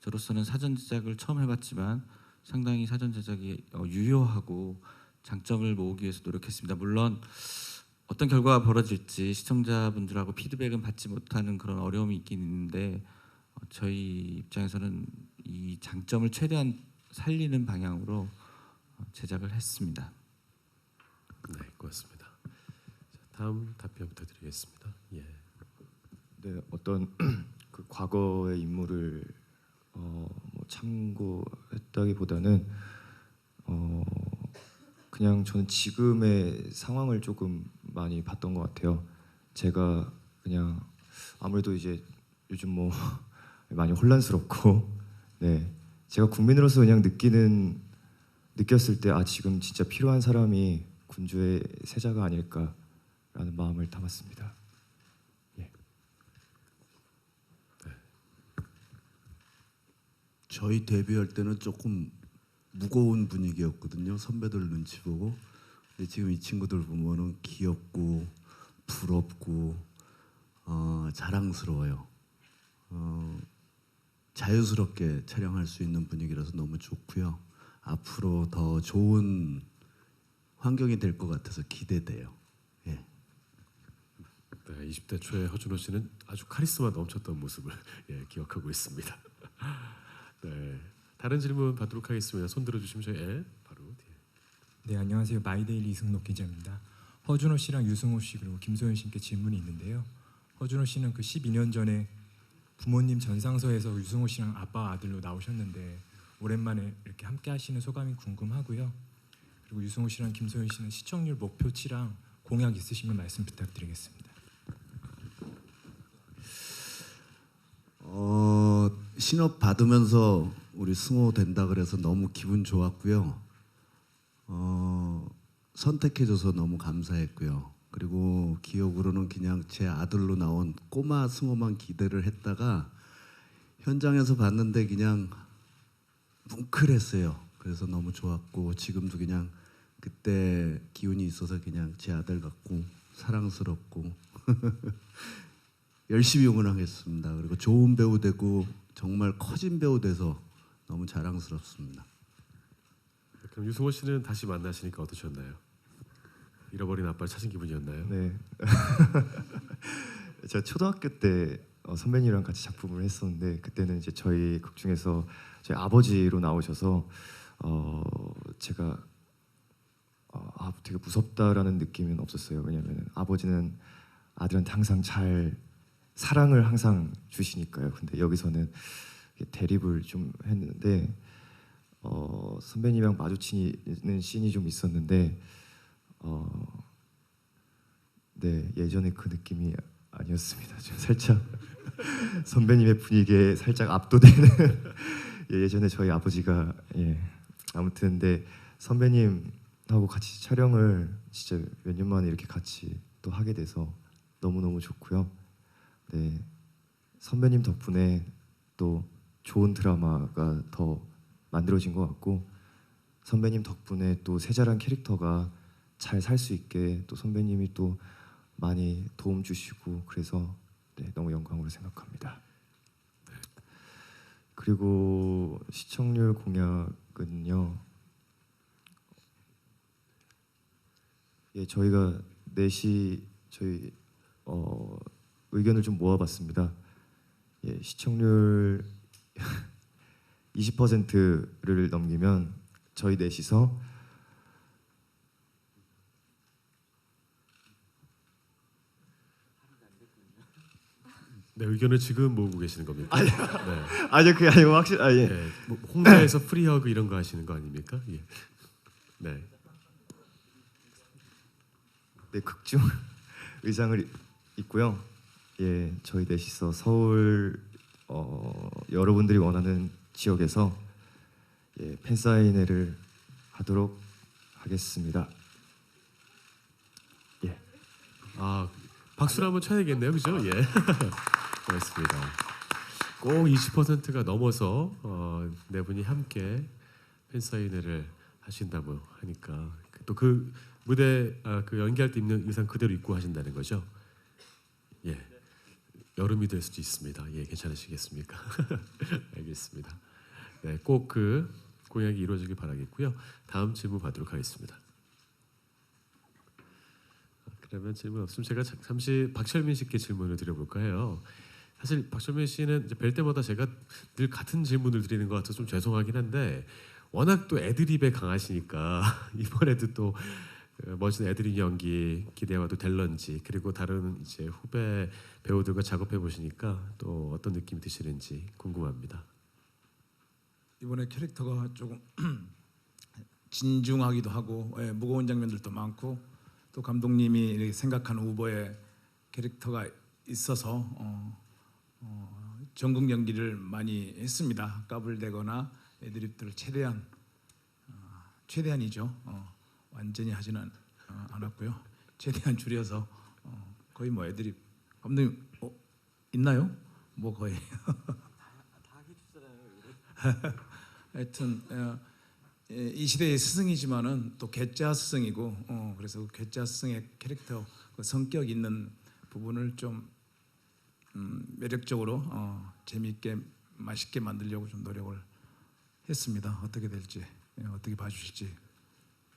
저로서는 사전 제작을 처음 해봤지만 상당히 사전 제작이 유효하고 장점을 모으기 위해서 노력했습니다. 물론 어떤 결과가 벌어질지 시청자분들하고 피드백은 받지 못하는 그런 어려움이 있긴 있는데 저희 입장에서는 이 장점을 최대한 살리는 방향으로 제작을 했습니다. 네, 고맙습니다. 자, 다음 답변 부탁드리겠습니다. 예. 네, 어떤 그 과거의 인물을 뭐 참고했다기보다는 그냥 저는 지금의 상황을 조금 많이 봤던 것 같아요. 제가 그냥 아무래도 이제 요즘 뭐 많이 혼란스럽고, 네, 제가 국민으로서 그냥 느꼈을 때 지금 진짜 필요한 사람이 군주의 세자가 아닐까라는 마음을 담았습니다. 예. 저희 데뷔할 때는 조금 무거운 분위기였거든요. 선배들 눈치 보고. 근데 지금 이 친구들 보면은 귀엽고 부럽고 자랑스러워요. 자유스럽게 촬영할 수 있는 분위기라서 너무 좋고요. 앞으로 더 좋은 환경이 될 것 같아서 기대돼요. 예. 네, 20대 초에 허준호 씨는 아주 카리스마 넘쳤던 모습을 기억하고 있습니다. 네, 다른 질문 받도록 하겠습니다. 손 들어주시면 저희 바로 뒤에. 네, 안녕하세요. 마이데일리 이승록 기자입니다. 허준호 씨랑 유승호 씨 그리고 김소연 씨께 질문이 있는데요. 허준호 씨는 그 12년 전에 부모님 전상서에서 유승호 씨랑 아빠 아들로 나오셨는데 오랜만에 이렇게 함께 하시는 소감이 궁금하고요. 그리고 유승호 씨랑 김소연 씨는 시청률 목표치랑 공약 있으시면 말씀 부탁드리겠습니다. 신업 받으면서 우리 승호 된다 그래서 너무 기분 좋았고요. 선택해줘서 너무 감사했고요. 그리고 기억으로는 그냥 제 아들로 나온 꼬마 승호만 기대를 했다가 현장에서 봤는데 그냥 뭉클했어요. 그래서 너무 좋았고 지금도 그냥 그때 기운이 있어서 그냥 제 아들 같고 사랑스럽고 열심히 응원하겠습니다. 그리고 좋은 배우 되고 정말 커진 배우 돼서 너무 자랑스럽습니다. 그럼 유승호 씨는 다시 만나시니까 어떠셨나요? 잃어버린 아빠를 찾은 기분이었나요? 네. 제가 초등학교 때 선배님이랑 같이 작품을 했었는데 그때는 이제 저희 극 중에서 저희 아버지로 나오셔서 제가 되게 무섭다라는 느낌은 없었어요. 왜냐하면 아버지는 아들한테 항상 잘 사랑을 항상 주시니까요. 근데 여기서는 대립을 좀 했는데 선배님이랑 마주치는 씬이 좀 있었는데 네, 예전에 그 느낌이 아니었습니다. 좀 살짝 선배님의 분위기에 살짝 압도되는 예전에 저희 아버지가 아무튼 근데 선배님하고 같이 촬영을 진짜 몇 년 만에 이렇게 같이 또 하게 돼서 너무너무 좋고요. 네, 선배님 덕분에 또 좋은 드라마가 더 만들어진 것 같고 선배님 덕분에 또 세자란 캐릭터가 잘 살 수 있게 또 선배님이 또 많이 도움 주시고 그래서 네, 너무 영광으로 생각합니다. 그리고 시청률 공약은요. 예, 저희가 넷이 저희 의견을 좀 모아봤습니다. 예, 시청률 20%를 넘기면 저희 넷이서 네, 의견을 지금 모으고 계시는 겁니까? 아니요. 네. 아니요, 그게 아니고 확실히 예. 네, 뭐 홍대에서 프리허그 이런 거 하시는 거 아닙니까? 예. 네. 네, 극중 의상을 입고요. 예, 저희 넷이서 서울 여러분들이 원하는 지역에서 예, 팬사인회를 하도록 하겠습니다. 예. 아, 박수를 한번 쳐야겠네요, 그죠? 예. 고맙습니다. 꼭 20%가 넘어서 네 분이 함께 팬사인회를 하신다고 하니까 또 그 무대 그 연기할 때 입는 의상 그대로 입고 하신다는 거죠? 예. 여름이 될 수도 있습니다. 예, 괜찮으시겠습니까? 알겠습니다. 네, 꼭 그 공약이 이루어지길 바라겠고요. 다음 질문 받도록 하겠습니다. 그러면 질문 없으면 제가 잠시 박철민 씨께 질문을 드려볼까 해요. 사실 박철민 씨는 이제 뵐 때마다 제가 늘 같은 질문을 드리는 것 같아서 좀 죄송하긴 한데 워낙 또 애드립에 강하시니까 이번에도 또 멋진 애드립 연기 기대와도 될런지 그리고 다른 이제 후배 배우들과 작업해 보시니까 또 어떤 느낌이 드시는지 궁금합니다. 이번에 캐릭터가 조금 진중하기도 하고 무거운 장면들도 많고 또 감독님이 이렇게 생각한 우버의 캐릭터가 있어서 전극 연기를 많이 했습니다. 까불대거나 애드립들을 최대한이죠. 완전히 하지는 않았고요. 최대한 줄여서 거의 뭐 애드립 감독님 있나요? 뭐 거의 하여튼 이 시대의 스승이지만은 또 괴짜 스승이고 그래서 괴짜 스승의 캐릭터 그 성격 있는 부분을 좀 매력적으로 재미있게 맛있게 만들려고 좀 노력을 했습니다. 어떻게 될지 어떻게 봐주실지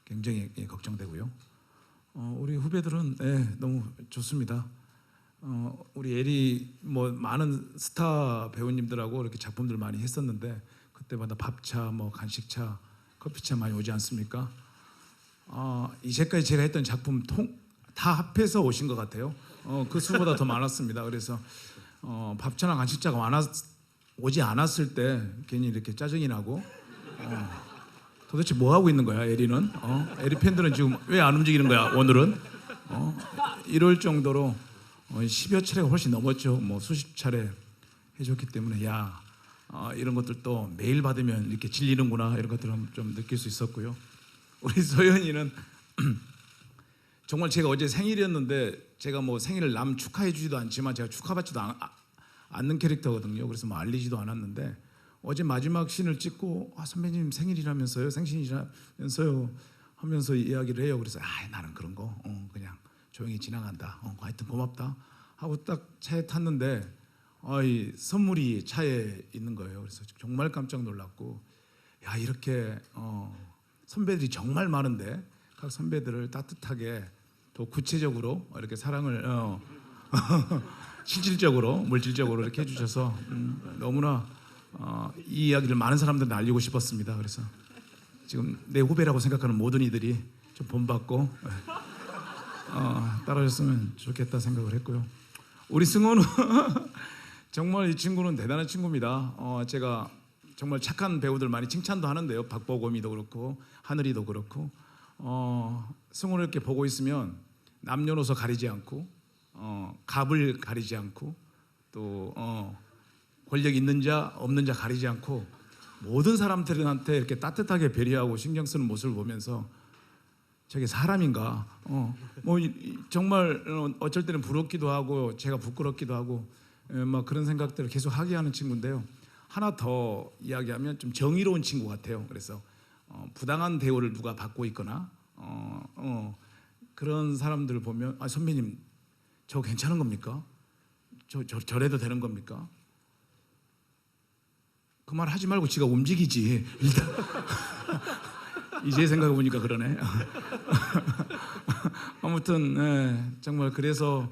굉장히 걱정되고요. 우리 후배들은 너무 좋습니다. 우리 에리 뭐 많은 스타 배우님들하고 이렇게 작품들 많이 했었는데 그때마다 밥차, 뭐 간식차, 커피차 많이 오지 않습니까? 이제까지 제가 했던 작품 다 합해서 오신 것 같아요. 그 수보다 더 많았습니다. 그래서 밥차나 간식차가 오지 않았을 때 괜히 이렇게 짜증이 나고 도대체 뭐 하고 있는 거야 에리는? 에리 팬들은 지금 왜 안 움직이는 거야 오늘은? 이럴 정도로 10여 차례가 훨씬 넘었죠. 뭐 수십 차례 해줬기 때문에 이런 것들도 매일 받으면 이렇게 질리는구나 이런 것들을 좀 느낄 수 있었고요. 우리 소연이는 정말 제가 어제 생일이었는데 제가 뭐 생일을 남 축하해 주지도 않지만 제가 축하받지도 않는 캐릭터거든요. 그래서 뭐 알리지도 않았는데 어제 마지막 씬을 찍고 선배님 생일이라면서요, 생신이라면서요 하면서 이야기를 해요. 그래서 나는 그런 거 그냥 조용히 지나간다. 하여튼 고맙다 하고 딱 차에 탔는데 이 선물이 차에 있는 거예요. 그래서 정말 깜짝 놀랐고 이렇게 선배들이 정말 많은데 각 선배들을 따뜻하게 또 구체적으로 이렇게 사랑을 실질적으로 물질적으로 이렇게 해주셔서 너무나 이 이야기를 많은 사람들한테 알리고 싶었습니다. 그래서 지금 내 후배라고 생각하는 모든 이들이 좀 본받고 따라줬으면 좋겠다 생각을 했고요. 우리 승호는 정말 이 친구는 대단한 친구입니다. 제가 정말 착한 배우들 많이 칭찬도 하는데요. 박보검이도 그렇고 하늘이도 그렇고 승호를 이렇게 보고 있으면 남녀노소 가리지 않고 갑을 가리지 않고 또 권력 있는 자 없는 자 가리지 않고 모든 사람들한테 이렇게 따뜻하게 배려하고 신경 쓰는 모습을 보면서 저게 사람인가? 정말 어쩔 때는 부럽기도 하고 제가 부끄럽기도 하고 막 그런 생각들을 계속 하게 하는 친구인데요. 하나 더 이야기하면 좀 정의로운 친구 같아요. 그래서 부당한 대우를 누가 받고 있거나 그런 사람들을 보면 선배님 저 괜찮은 겁니까? 저래도 되는 겁니까? 그 말 하지 말고 지가 움직이지 일단. 이제 생각해 보니까 그러네. 아무튼 정말 그래서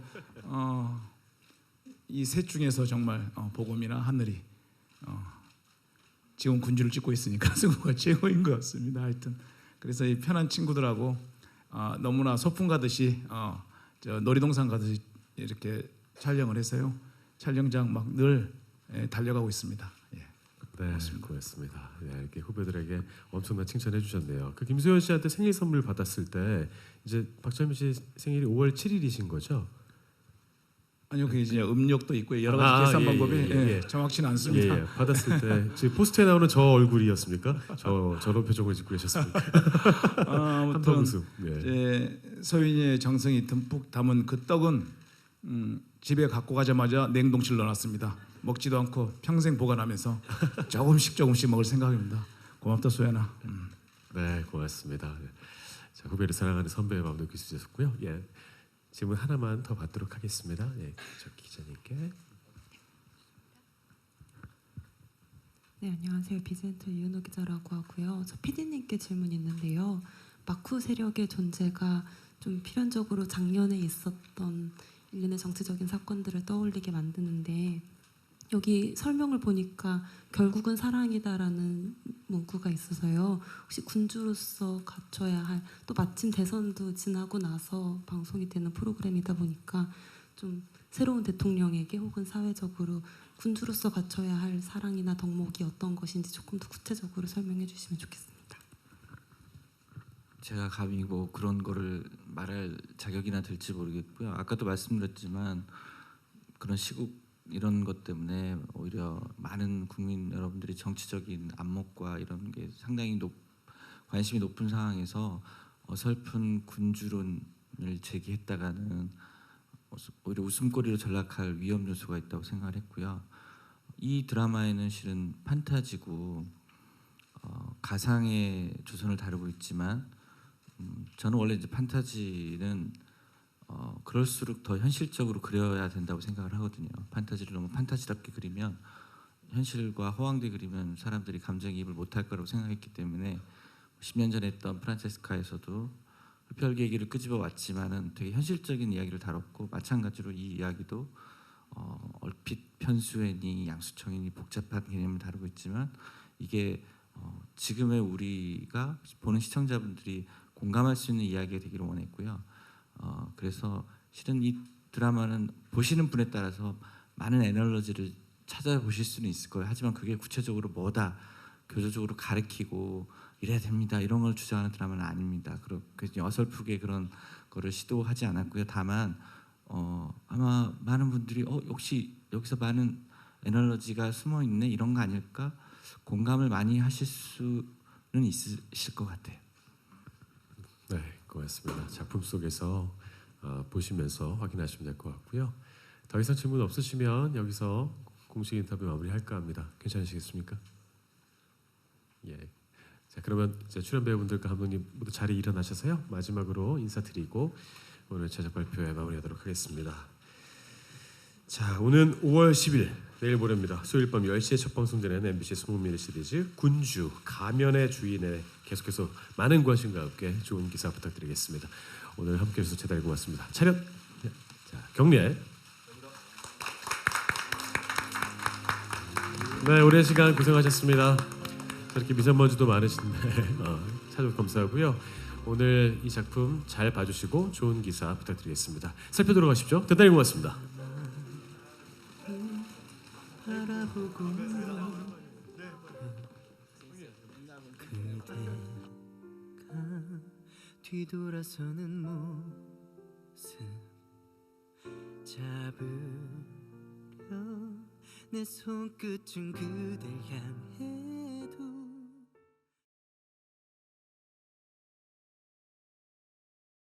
이 셋 중에서 정말 복음이나 하늘이 지금 군주를 찍고 있으니까 승우가 최고인 것 같습니다. 하여튼 그래서 이 편한 친구들하고 너무나 소풍 가듯이 저 놀이동산 가듯이 이렇게 촬영을 해서요. 촬영장 막 늘 달려가고 있습니다. 예. 네, 고맙습니다. 네, 이렇게 후배들에게 엄청난 칭찬해 주셨네요. 그 김소연 씨한테 생일 선물 받았을 때 이제 박철민 씨 생일이 5월 7일이신 거죠? 아니요, 그게 이제 음력도 있고 여러 가지 계산 방법이 정확치는 않습니다. 예. 받았을 때 지금 포스터에 나오는 저 얼굴이었습니까? 저런 표정을 짓고 계셨습니까? 아무튼 소윤이의 정성이 듬뿍 담은 그 떡은 집에 갖고 가자마자 냉동실 넣어놨습니다. 먹지도 않고 평생 보관하면서 조금씩 먹을 생각입니다. 고맙다 소연아. 네, 고맙습니다. 자, 후배를 사랑하는 선배의 마음 느낄 수 있었고요. 예, 질문 하나만 더 받도록 하겠습니다. 예, 저 기자님께. 네, 안녕하세요. 비즈니스 이은호 기자라고 하고요. 저 PD님께 질문이 있는데요. 마쿠 세력의 존재가 좀 필연적으로 작년에 있었던 일련의 정치적인 사건들을 떠올리게 만드는데 여기 설명을 보니까 결국은 사랑이다라는 문구가 있어서요. 혹시 군주로서 갖춰야 할, 또 마침 대선도 지나고 나서 방송이 되는 프로그램이다 보니까 좀 새로운 대통령에게 혹은 사회적으로 군주로서 갖춰야 할 사랑이나 덕목이 어떤 것인지 조금 더 구체적으로 설명해 주시면 좋겠습니다. 제가 감히 뭐 그런 거를 말할 자격이나 될지 모르겠고요. 아까도 말씀드렸지만 그런 시국 이런 것 때문에 오히려 많은 국민 여러분들이 정치적인 안목과 이런 게 상당히 관심이 높은 상황에서 어설픈 군주론을 제기했다가는 오히려 웃음거리로 전락할 위험 요소가 있다고 생각을 했고요. 이 드라마에는 실은 판타지고 가상의 조선을 다루고 있지만 저는 원래 이제 판타지는 그럴수록 더 현실적으로 그려야 된다고 생각을 하거든요. 판타지를 너무 판타지답게 그리면 현실과 허황되게 그리면 사람들이 감정이입을 못할 거라고 생각했기 때문에 10년 전에 했던 프란체스카에서도 흡혈계기를 끄집어 왔지만은 되게 현실적인 이야기를 다뤘고 마찬가지로 이 이야기도 얼핏 편수애니 양수청이니 복잡한 개념을 다루고 있지만 이게 지금의 우리가 보는 시청자분들이 공감할 수 있는 이야기가 되기를 원했고요. 그래서 실은 이 드라마는 보시는 분에 따라서 많은 애널로지를 찾아보실 수는 있을 거예요. 하지만 그게 구체적으로 뭐다, 교조적으로 가르치고 이래야 됩니다, 이런 걸 주장하는 드라마는 아닙니다. 그렇게 어설프게 그런 거를 시도하지 않았고요. 다만 아마 많은 분들이 혹시 여기서 많은 애널로지가 숨어 있네, 이런 거 아닐까, 공감을 많이 하실 수는 있으실 것 같아요. 네, 고맙습니다. 작품 속에서 보시면서 확인하시면 될 것 같고요. 더 이상 질문 없으시면 여기서 공식 인터뷰 마무리할까 합니다. 괜찮으시겠습니까? 예. 자, 그러면 이제 출연 배우분들과 감독님 모두 자리에 일어나셔서요. 마지막으로 인사드리고 오늘 제작 발표에 마무리하도록 하겠습니다. 자, 오는 5월 10일 내일 모레입니다. 수요일 밤 10시에 첫 방송되는 MBC 20mm 시리즈 군주 가면의 주인에 계속해서 많은 관심과 함께 좋은 기사 부탁드리겠습니다. 오늘 함께해 주셔서 대단히 고맙습니다. 차렷. 자, 경례. 네, 오랜 시간 고생하셨습니다. 저렇게 미세먼지도 많으신데 찾아주셔서 감사하고요. 오늘 이 작품 잘 봐주시고 좋은 기사 부탁드리겠습니다. 살펴보도록 하십시오. 대단히 고맙습니다. 뒤돌아서는 모습 잡으려 내 손끝은 그댈 향해